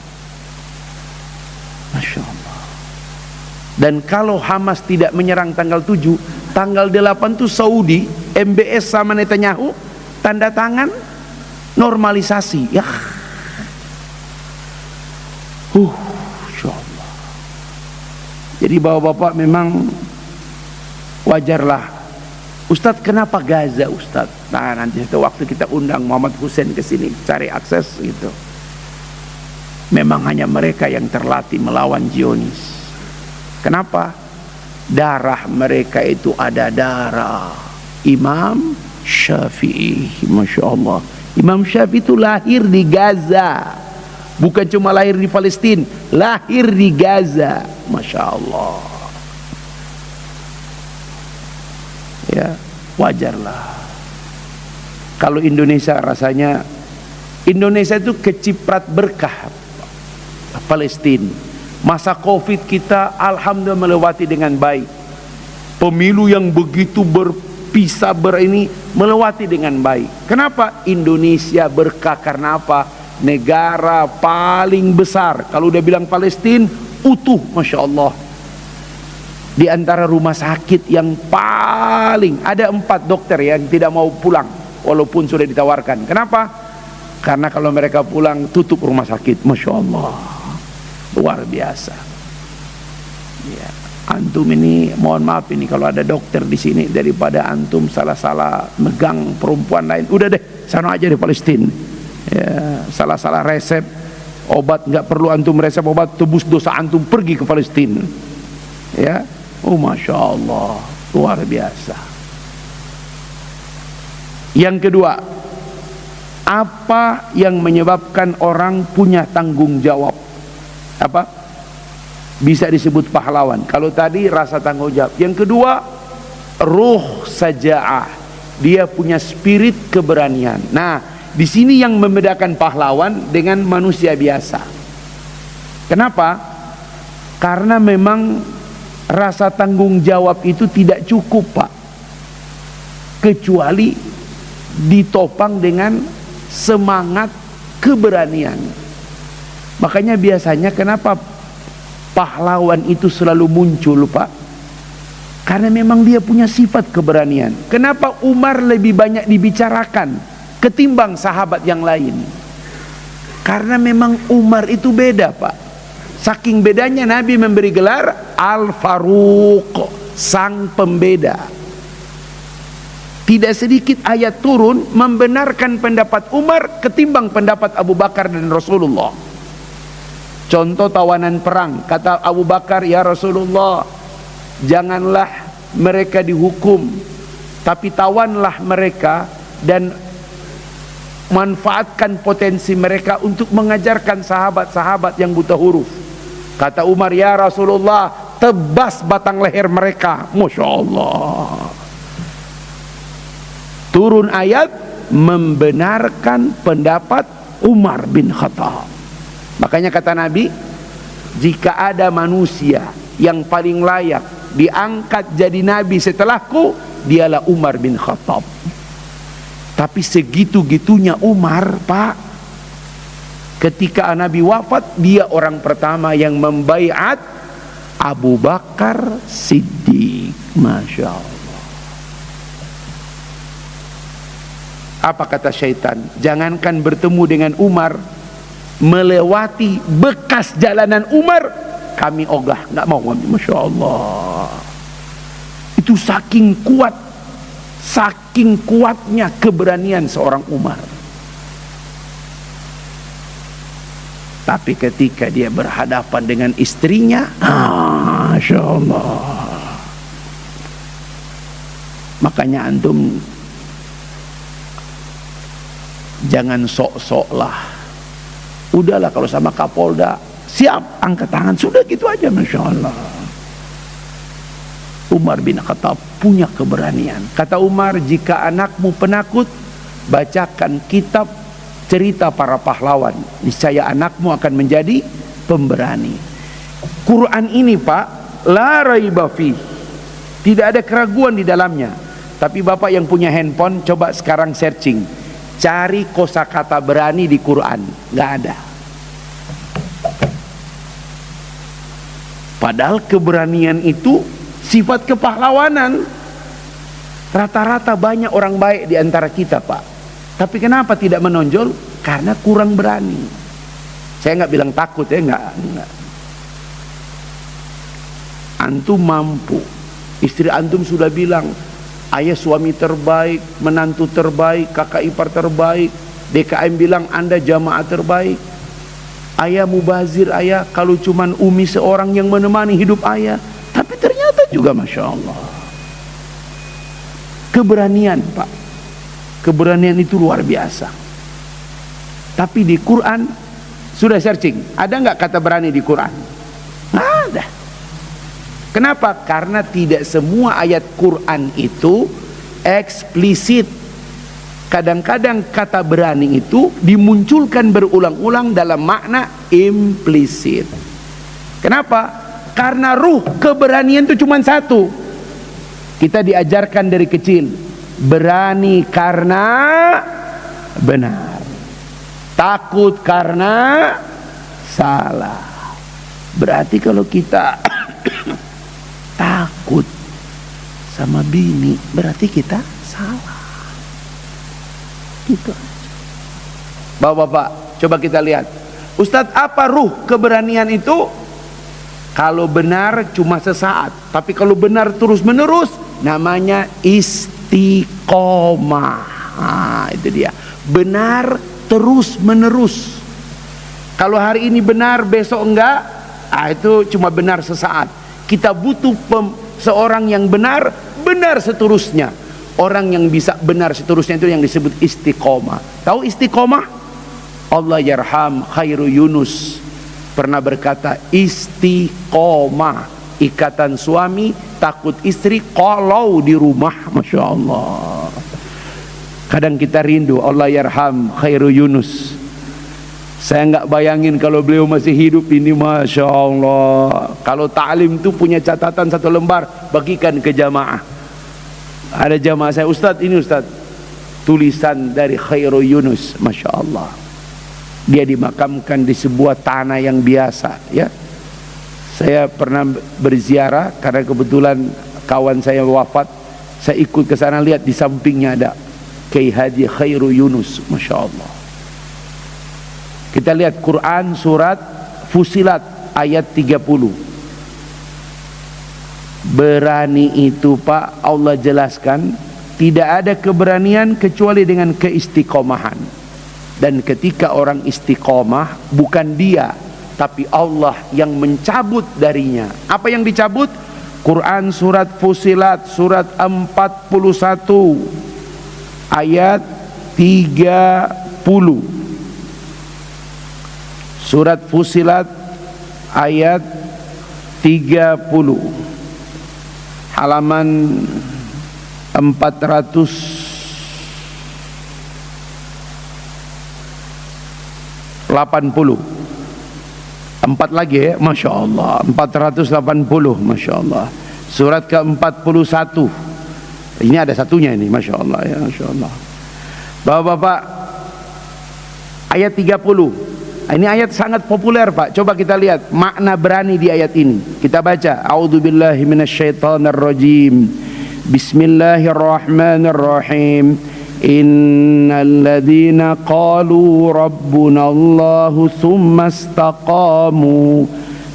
Masya Allah. Dan kalau Hamas tidak menyerang tanggal 7, tanggal 8 tuh Saudi, MBS sama Netanyahu tanda tangan normalisasi ya. Insya Allah. Jadi bapak-bapak memang wajarlah. Ustadz, kenapa Gaza Ustadz? Nah, nanti itu waktu kita undang Muhammad Hussein ke sini cari akses gitu. Memang hanya mereka yang terlatih melawan Zionis. Kenapa? Darah mereka itu ada darah Imam Syafi'i. Masya Allah. Imam Syafi'i itu lahir di Gaza, bukan cuma lahir di Palestina, lahir di Gaza. Masya Allah. Ya, wajarlah. Kalau Indonesia, rasanya Indonesia itu keciprat berkah Palestina. Masa Covid kita alhamdulillah melewati dengan baik. Pemilu yang begitu berpisah ini melewati dengan baik. Kenapa? Indonesia berkah karena apa? Negara paling besar. Kalau udah bilang Palestina utuh, Masya Allah. Di antara rumah sakit yang paling, ada 4 dokter yang tidak mau pulang walaupun sudah ditawarkan. Kenapa? Karena kalau mereka pulang tutup rumah sakit. Masya Allah, luar biasa. Ya, antum ini mohon maaf ini kalau ada dokter di sini, daripada antum salah-salah megang perempuan lain, udah deh sana aja di Palestina. Ya, salah-salah resep obat, nggak perlu antum resep obat, tebus dosa antum, pergi ke Palestina. Ya, oh Masya Allah, luar biasa. Yang kedua, apa yang menyebabkan orang punya tanggung jawab? Apa? Bisa disebut pahlawan. Kalau tadi rasa tanggung jawab. Yang kedua, ruh saja'ah. Dia punya spirit keberanian. Nah, di sini yang membedakan pahlawan dengan manusia biasa. Kenapa? Karena memang rasa tanggung jawab itu tidak cukup, Pak, kecuali ditopang dengan semangat keberanian. Makanya biasanya kenapa pahlawan itu selalu muncul, Pak? Karena memang dia punya sifat keberanian. Kenapa Umar lebih banyak dibicarakan ketimbang sahabat yang lain? Karena memang Umar itu beda, Pak. Saking bedanya Nabi memberi gelar Al-Faruq, sang pembeda. Tidak sedikit ayat turun membenarkan pendapat Umar ketimbang pendapat Abu Bakar dan Rasulullah. Contoh tawanan perang, kata Abu Bakar, ya Rasulullah, janganlah mereka dihukum, tapi tawanlah mereka dan manfaatkan potensi mereka untuk mengajarkan sahabat-sahabat yang buta huruf. Kata Umar, ya Rasulullah, tebas batang leher mereka. Masya Allah. Turun ayat membenarkan pendapat Umar bin Khattab. Makanya kata Nabi, jika ada manusia yang paling layak diangkat jadi nabi setelahku, dialah Umar bin Khattab. Tapi segitu-gitunya Umar, Pak, ketika Nabi wafat, dia orang pertama yang membaiat Abu Bakar Siddiq. Masya Allah. Apa kata syaitan? Jangankan bertemu dengan Umar, melewati bekas jalanan Umar, kami ogah, nggak mau. Masya Allah. Itu saking kuatnya keberanian seorang Umar. Tapi ketika dia berhadapan dengan istrinya, Masya Allah. Makanya antum jangan sok-sok lah. Udahlah kalau sama Kapolda, siap, angkat tangan, sudah gitu aja. Masya Allah. Umar bin Khattab punya keberanian. Kata Umar, jika anakmu penakut, bacakan kitab cerita para pahlawan, niscaya anakmu akan menjadi pemberani. Quran ini, Pak, la raiba fi, tidak ada keraguan di dalamnya. Tapi Bapak yang punya handphone, coba sekarang searching, cari kosakata berani di Quran, nggak ada. Padahal keberanian itu sifat kepahlawanan. Rata-rata banyak orang baik di antara kita, Pak. Tapi kenapa tidak menonjol? Karena kurang berani. Saya nggak bilang takut ya, nggak. Antum mampu Istri antum sudah bilang, ayah suami terbaik, menantu terbaik, kakak ipar terbaik. DKM bilang anda jamaah terbaik. Ayah mubazir, ayah kalau cuman umi seorang yang menemani hidup ayah. Tapi ternyata juga Masya Allah, keberanian Pak, keberanian itu luar biasa. Tapi di Quran sudah searching, ada nggak kata berani di Quran? Nggak ada. Kenapa? Karena tidak semua ayat Quran itu eksplisit. Kadang-kadang kata berani itu dimunculkan berulang-ulang dalam makna implisit. Kenapa? Karena ruh keberanian itu cuma satu. Kita diajarkan dari kecil, berani karena benar, takut karena salah. Berarti kalau kita takut sama bini, berarti kita salah. Gitu. Bapak-bapak, coba kita lihat, Ustadz, apa ruh keberanian itu? Kalau benar cuma sesaat, tapi kalau benar terus menerus, namanya istiqomah. Nah, itu dia, benar terus menerus. Kalau hari ini benar, besok enggak, itu cuma benar sesaat. Kita butuh seorang yang benar, benar seterusnya. Orang yang bisa benar seterusnya itu yang disebut istiqomah. Tahu istiqomah? Allah yarham Khairu Yunus pernah berkata, istiqomah, ikatan suami takut istri kalau di rumah. Masya Allah. Kadang kita rindu, Allah yarham Khairu Yunus. Saya nggak bayangin kalau beliau masih hidup ini. Masya Allah. Kalau ta'lim itu punya catatan 1 lembar, bagikan ke jamaah. Ada jamaah saya, Ustadz, ini Ustadz, tulisan dari Khairu Yunus. Masya Allah. Dia dimakamkan di sebuah tanah yang biasa, ya. Saya pernah berziarah karena kebetulan kawan saya wafat. Saya ikut ke sana, lihat di sampingnya ada Kiai Haji Khairu Yunus. Masya Allah. Kita lihat Quran surat Fusilat ayat 30. Berani itu Pak, Allah jelaskan, tidak ada keberanian kecuali dengan keistiqomahan. Dan ketika orang istiqomah, bukan dia, tapi Allah yang mencabut darinya. Apa yang dicabut? Quran surat Fusilat surat 41 ayat 30. Surat Fusilat ayat 30, halaman 480. 4 lagi ya, Masya Allah, 480, Masya Allah. Surat ke-41. Ini ada satunya ini, Masya Allah ya, Masya Allah. Bapak-bapak, ayat 30. Ini ayat sangat populer Pak. Coba kita lihat makna berani di ayat ini. Kita baca, A'udzubillahi minasyaitonirrajim. Bismillahirrahmanirrahim. Innal ladzina qalu rabbunallahu tsumma istaqamu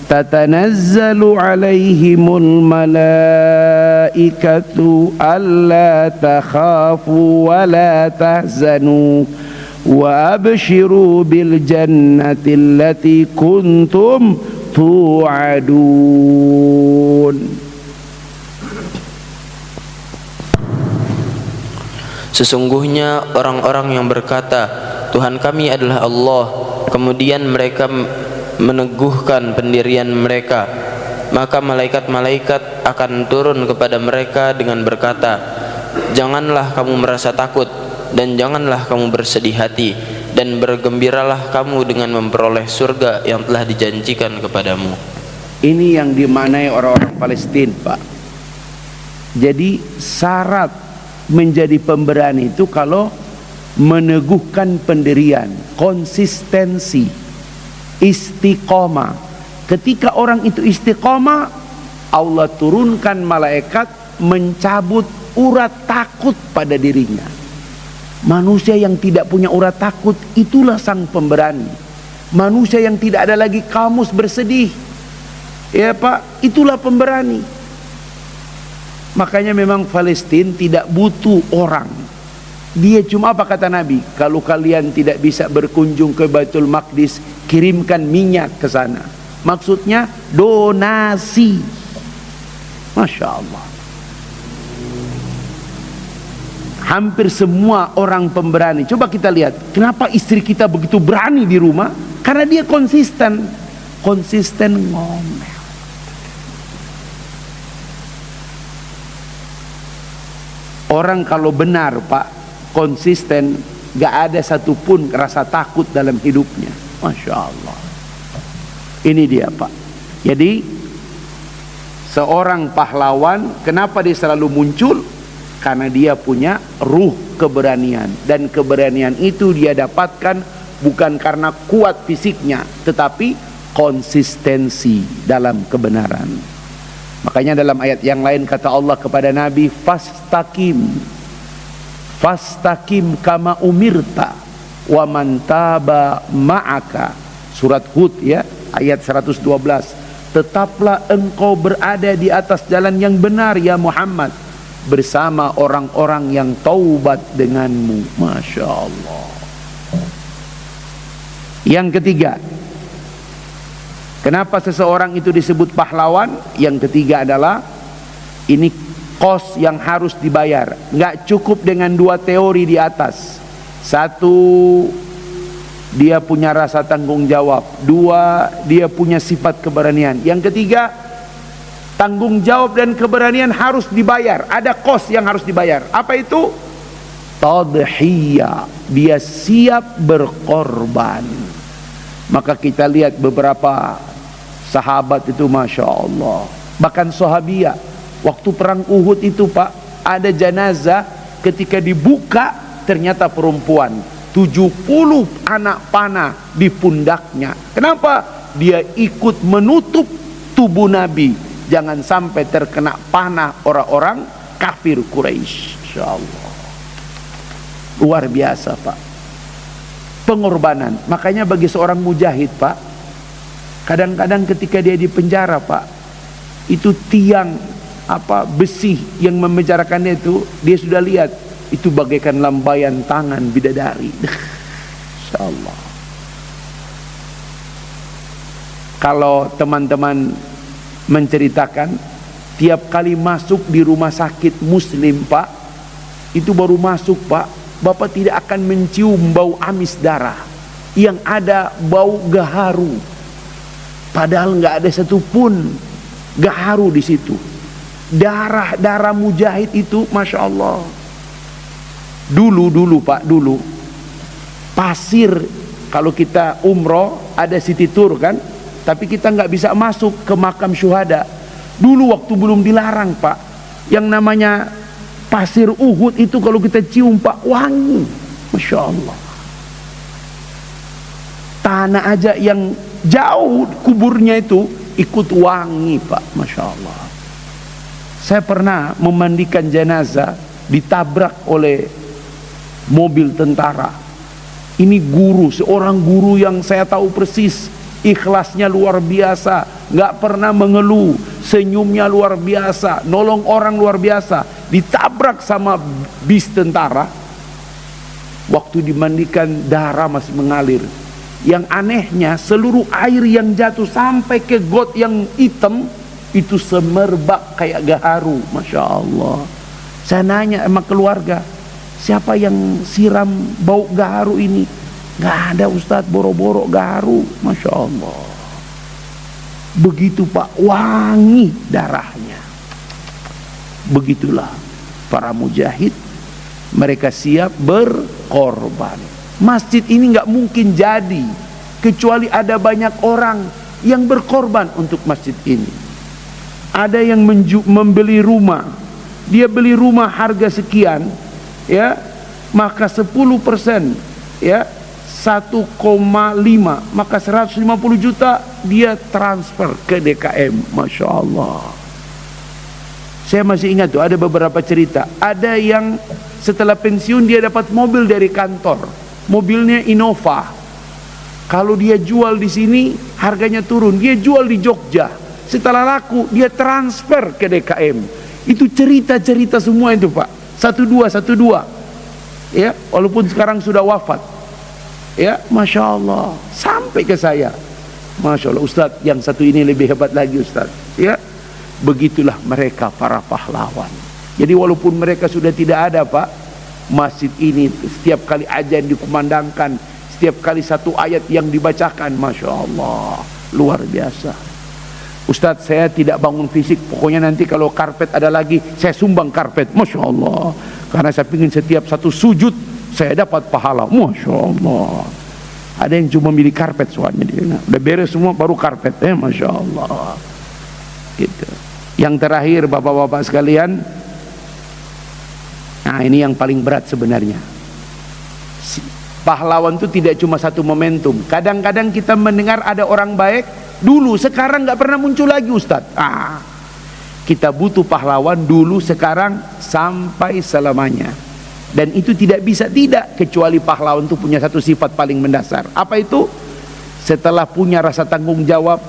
tatanazzalu 'alaihimul malaikatu alla takhafu wa la tahzanu wa abshiru bil jannati allati kuntum tu'adun. Sesungguhnya orang-orang yang berkata, Tuhan kami adalah Allah, kemudian mereka meneguhkan pendirian mereka, maka malaikat-malaikat akan turun kepada mereka dengan berkata, janganlah kamu merasa takut dan janganlah kamu bersedih hati, dan bergembiralah kamu dengan memperoleh surga yang telah dijanjikan kepadamu. Ini yang dimanai orang-orang Palestina Pak. Jadi syarat menjadi pemberani itu kalau meneguhkan pendirian, konsistensi, istiqomah. Ketika orang itu istiqomah, Allah turunkan malaikat mencabut urat takut pada dirinya. Manusia yang tidak punya urat takut, itulah sang pemberani. Manusia yang tidak ada lagi kamus bersedih, ya Pak, itulah pemberani. Makanya memang Palestina tidak butuh orang. Dia cuma apa kata Nabi? Kalau kalian tidak bisa berkunjung ke Baitul Maqdis, kirimkan minyak ke sana. Maksudnya donasi. Masya Allah. Hampir semua orang pemberani. Coba kita lihat, kenapa istri kita begitu berani di rumah? Karena dia konsisten. Konsisten ngomel. Orang kalau benar Pak, konsisten, gak ada satupun rasa takut dalam hidupnya. Masya Allah. Ini dia Pak. Jadi seorang pahlawan, kenapa dia selalu muncul? Karena dia punya ruh keberanian. Dan keberanian itu dia dapatkan bukan karena kuat fisiknya, tetapi konsistensi dalam kebenaran. Makanya dalam ayat yang lain kata Allah kepada Nabi, fastaqim kama umirta wa man taba ma'aka. Surat Hud ya, ayat 112. Tetaplah engkau berada di atas jalan yang benar ya Muhammad, bersama orang-orang yang taubat denganmu. Masya Allah. Yang ketiga, kenapa seseorang itu disebut pahlawan? Yang ketiga adalah ini kos yang harus dibayar. Nggak cukup dengan dua teori di atas. Satu, dia punya rasa tanggung jawab. Dua, dia punya sifat keberanian. Yang ketiga, tanggung jawab dan keberanian harus dibayar. Ada kos yang harus dibayar. Apa itu? Tadhiyah. Dia siap berkorban. Maka kita lihat beberapa sahabat itu Masya Allah. Bahkan sahabiyah, waktu perang Uhud itu Pak, ada jenazah ketika dibuka ternyata perempuan, 70 anak panah di pundaknya. Kenapa? Dia ikut menutup tubuh Nabi, jangan sampai terkena panah orang-orang kafir Quraisy. Masya Allah. Luar biasa Pak, pengorbanan. Makanya bagi seorang mujahid Pak, kadang-kadang ketika dia di penjara Pak, itu tiang besi yang memenjarakannya itu, dia sudah lihat itu bagaikan lambaian tangan bidadari. Insyaallah. Kalau teman-teman menceritakan, tiap kali masuk di rumah sakit Muslim Pak, itu baru masuk Pak, Bapak tidak akan mencium bau amis darah, yang ada bau gaharu. Padahal nggak ada satupun gaharu di situ. Darah mujahid itu, Masya Allah. Dulu Pak, pasir, kalau kita umroh ada city tour kan, tapi kita nggak bisa masuk ke makam syuhada. Dulu waktu belum dilarang Pak, yang namanya pasir Uhud itu kalau kita cium Pak, wangi. Masya Allah. Tanah aja yang jauh kuburnya itu ikut wangi Pak. Masya Allah. Saya pernah memandikan jenazah, ditabrak oleh mobil tentara. Ini guru, seorang guru yang saya tahu persis, ikhlasnya luar biasa, nggak pernah mengeluh, senyumnya luar biasa, nolong orang luar biasa. Ditabrak sama bis tentara. Waktu dimandikan darah masih mengalir. Yang anehnya, seluruh air yang jatuh sampai ke got yang hitam itu semerbak kayak gaharu. Masya Allah. Saya nanya sama keluarga, siapa yang siram bau gaharu ini? Nggak ada Ustadz, boro-boro gaharu. Masya Allah. Begitu Pak, wangi darahnya. Begitulah para mujahid, mereka siap berkorban. Masjid ini nggak mungkin jadi kecuali ada banyak orang yang berkorban untuk masjid ini. Ada yang membeli rumah, dia beli rumah harga sekian, ya, maka 10%, ya, 1,5, maka 150 juta dia transfer ke DKM. Masya Allah. Saya masih ingat tuh, ada beberapa cerita. Ada yang setelah pensiun dia dapat mobil dari kantor, mobilnya Innova. Kalau dia jual di sini harganya turun, dia jual di Jogja. Setelah laku dia transfer ke DKM. Itu cerita-cerita semua itu Pak, satu dua, ya, walaupun sekarang sudah wafat, ya, Masya Allah, sampai ke saya, Masya Allah, Ustaz, yang satu ini lebih hebat lagi Ustaz, ya. Begitulah mereka para pahlawan. Jadi walaupun mereka sudah tidak ada Pak, masjid ini setiap kali azan dikumandangkan, setiap kali satu ayat yang dibacakan, Masya Allah, luar biasa. Ustaz, saya tidak bangun fisik, pokoknya nanti kalau karpet ada lagi, saya sumbang karpet, Masya Allah, karena saya ingin setiap satu sujud saya dapat pahala, Masya Allah. Ada yang cuma milih karpet soalnya, udah beres semua baru karpet, Masya Allah. Gitu. Yang terakhir bapak-bapak sekalian, nah ini yang paling berat sebenarnya. Pahlawan itu tidak cuma satu momentum. Kadang-kadang kita mendengar ada orang baik dulu, sekarang nggak pernah muncul lagi Ustaz. Kita butuh pahlawan dulu, sekarang, sampai selamanya. Dan itu tidak bisa tidak, kecuali pahlawan itu punya satu sifat paling mendasar. Apa itu? Setelah punya rasa tanggung jawab,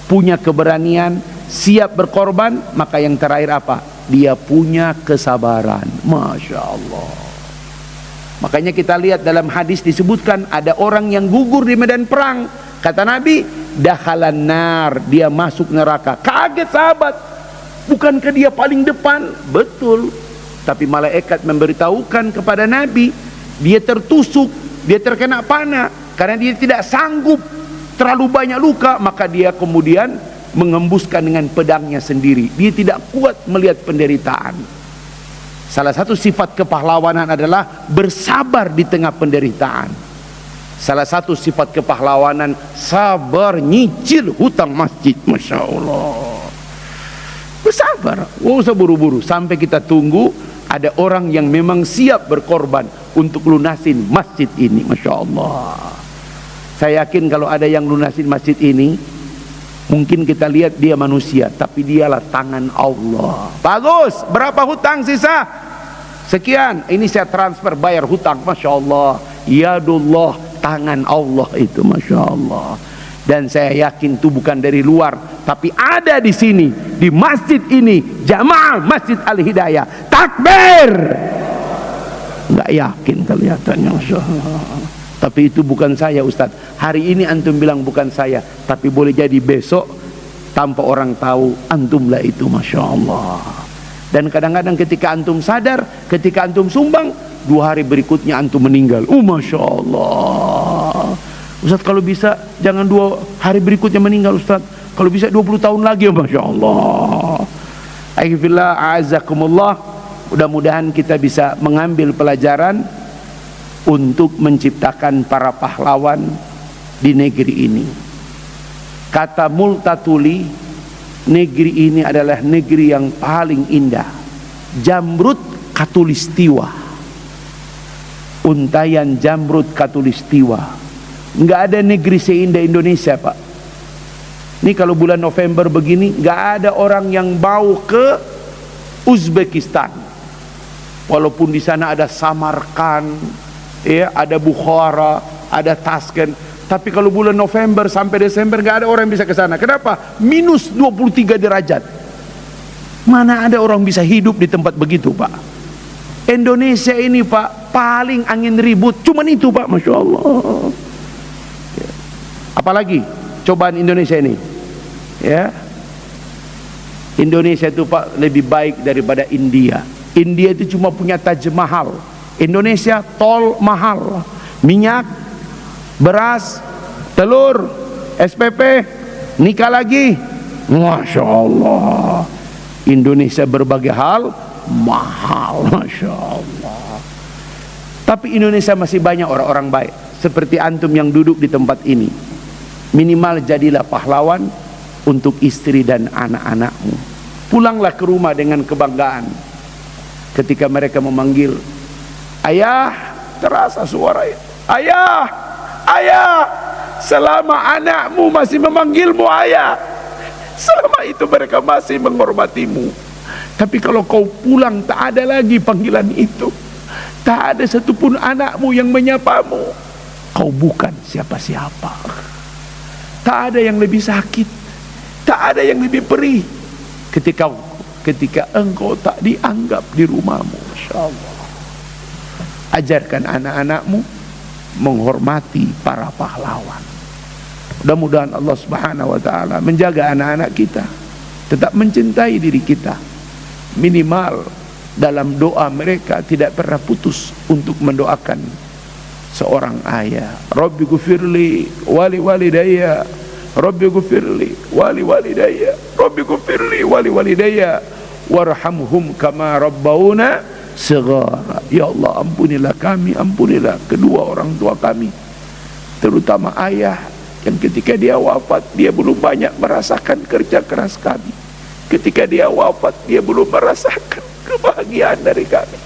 punya keberanian, siap berkorban, maka yang terakhir apa? Dia punya kesabaran. Masya Allah. Makanya kita lihat dalam hadis disebutkan ada orang yang gugur di medan perang. Kata Nabi, dakhalan nar, dia masuk neraka. Kaget sahabat, bukankah dia paling depan? Betul, tapi malaikat memberitahukan kepada Nabi, dia tertusuk, dia terkena panah, karena dia tidak sanggup, terlalu banyak luka, maka dia kemudian mengembuskan dengan pedangnya sendiri. Dia tidak kuat melihat penderitaan. Salah satu sifat kepahlawanan adalah bersabar di tengah penderitaan. Salah satu sifat kepahlawanan, sabar nyicil hutang masjid. Masya Allah, bersabar, gak usah buru-buru, sampai kita tunggu ada orang yang memang siap berkorban untuk lunasin masjid ini. Masya Allah. Saya yakin kalau ada yang lunasin masjid ini, mungkin kita lihat dia manusia, tapi dialah tangan Allah. Bagus, berapa hutang sisa? Sekian, ini saya transfer bayar hutang. Masya Allah, yadullah, tangan Allah itu, Masya Allah. Dan saya yakin itu bukan dari luar, tapi ada di sini, di masjid ini, jamaah Masjid Al-Hidayah. Takbir! Nggak yakin kelihatannya, Masya Allah. Tapi itu bukan saya Ustaz. Hari ini antum bilang bukan saya, tapi boleh jadi besok tanpa orang tahu antumlah itu, Masya Allah. Dan kadang-kadang ketika antum sadar, ketika antum sumbang, 2 hari berikutnya antum meninggal. Masya Allah. Ustaz, kalau bisa jangan 2 hari berikutnya meninggal Ustaz, kalau bisa 20 tahun lagi, Masya Allah. Akhirullah, a'azakumullah. Mudah-mudahan kita bisa mengambil pelajaran untuk menciptakan para pahlawan di negeri ini. Kata Multatuli, negeri ini adalah negeri yang paling indah. Jamrut Katulistiwa, untayan Jamrut Katulistiwa. Nggak ada negeri seindah Indonesia Pak. Ini kalau bulan November begini, nggak ada orang yang mau ke Uzbekistan, walaupun di sana ada Samarkand, ya, ada Bukhara, ada Tashkent. Tapi kalau bulan November sampai Desember nggak ada orang yang bisa ke sana. Kenapa? Minus 23 derajat. Mana ada orang bisa hidup di tempat begitu Pak? Indonesia ini Pak, paling angin ribut cuman itu Pak, Masya Allah. Apalagi cobaan Indonesia ini, ya. Indonesia itu Pak lebih baik daripada India. India itu cuma punya Taj Mahal. Indonesia tol mahal, minyak, beras, telur, SPP, nikah lagi. Masya Allah. Indonesia berbagai hal mahal, Masya Allah. Tapi Indonesia masih banyak orang-orang baik, seperti antum yang duduk di tempat ini. Minimal jadilah pahlawan untuk istri dan anak-anakmu. Pulanglah ke rumah dengan kebanggaan. Ketika mereka memanggil, ayah, terasa suara itu. Ayah, ayah, selama anakmu masih memanggilmu ayah, selama itu mereka masih menghormatimu. Tapi kalau kau pulang, tak ada lagi panggilan itu. Tak ada satupun anakmu yang menyapamu. Kau bukan siapa-siapa. Tak ada yang lebih sakit, tak ada yang lebih perih ketika ketika engkau tak dianggap di rumahmu. Masya Allah. Ajarkan anak-anakmu menghormati para pahlawan. Mudah-mudahan Allah Subhanahu wa ta'ala menjaga anak-anak kita tetap mencintai diri kita. Minimal dalam doa mereka tidak pernah putus untuk mendoakan seorang ayah. Rabbi gufirli wali walidayya, Rabbi gufirli wali walidayya, Rabbi gufirli wali walidayya warhamhum kama rabbauna shighara. Ya Allah, ampunilah kami, ampunilah kedua orang tua kami, terutama ayah yang ketika dia wafat dia belum banyak merasakan kerja keras kami. Ketika dia wafat dia belum merasakan kebahagiaan dari kami.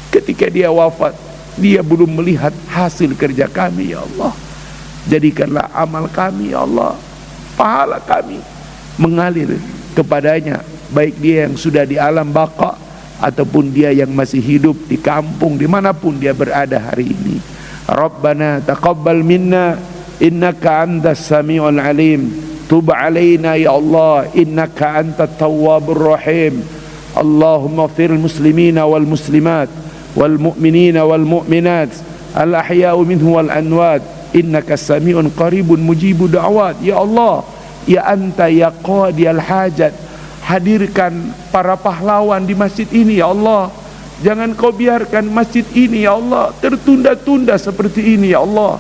Ketika dia wafat dia belum melihat hasil kerja kami. Ya Allah, jadikanlah amal kami, ya Allah, pahala kami mengalir kepadanya, baik dia yang sudah di alam baqa ataupun dia yang masih hidup di kampung dimanapun dia berada hari ini. Rabbana taqabbal minna innaka antas sami'ul alim, tub alaina ya Allah innaka antat tawwabur rahim. Allahumma fir muslimina wal muslimat wal mu'minina wal mu'minat al ahya'u minhu wal anwat innaka sami'un qaribun mujibu da'wat. Ya Allah, ya anta ya qadiyal hajat, hadirkan para pahlawan di masjid ini ya Allah. Jangan kau biarkan masjid ini ya Allah tertunda-tunda seperti ini ya Allah.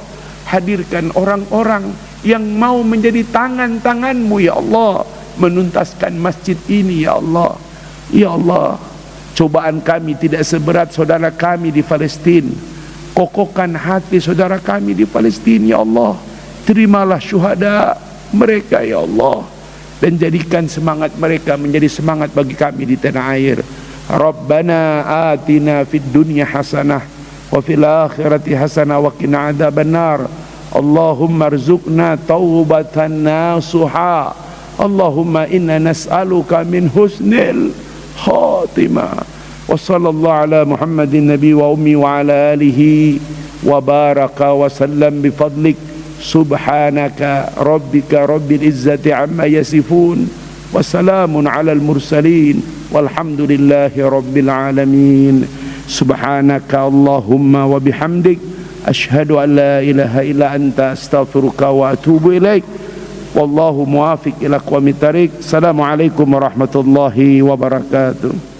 Hadirkan orang-orang yang mau menjadi tangan-tanganmu ya Allah, menuntaskan masjid ini ya Allah. Ya Allah, cobaan kami tidak seberat saudara kami di Palestina. Kokohkan hati saudara kami di Palestina ya Allah. Terimalah syuhada mereka ya Allah, dan jadikan semangat mereka menjadi semangat bagi kami di tanah air. Rabbana atina fid dunya hasanah wa fil akhirati hasanah wa qina adzabannar. Allahumma arzuqna taubatan nasuha. Allahumma inna nas'aluka min husnil khatimah. Wa sallallahu ala Muhammadin nabi wa ummi wa ala alihi wa baraka wa sallam bi fadlik. Subhanaka rabbika rabbil izzati amma yasifun wa salamun ala al mursalin walhamdulillahi rabbil alamin. Subhanaka Allahumma wa bihamdik ashhadu an la ilaha illa anta astaghfiruka wa atubu ilaik. Wallahu muwafiq ila aqwamit thariq. Assalamualaikum warahmatullahi wabarakatuh.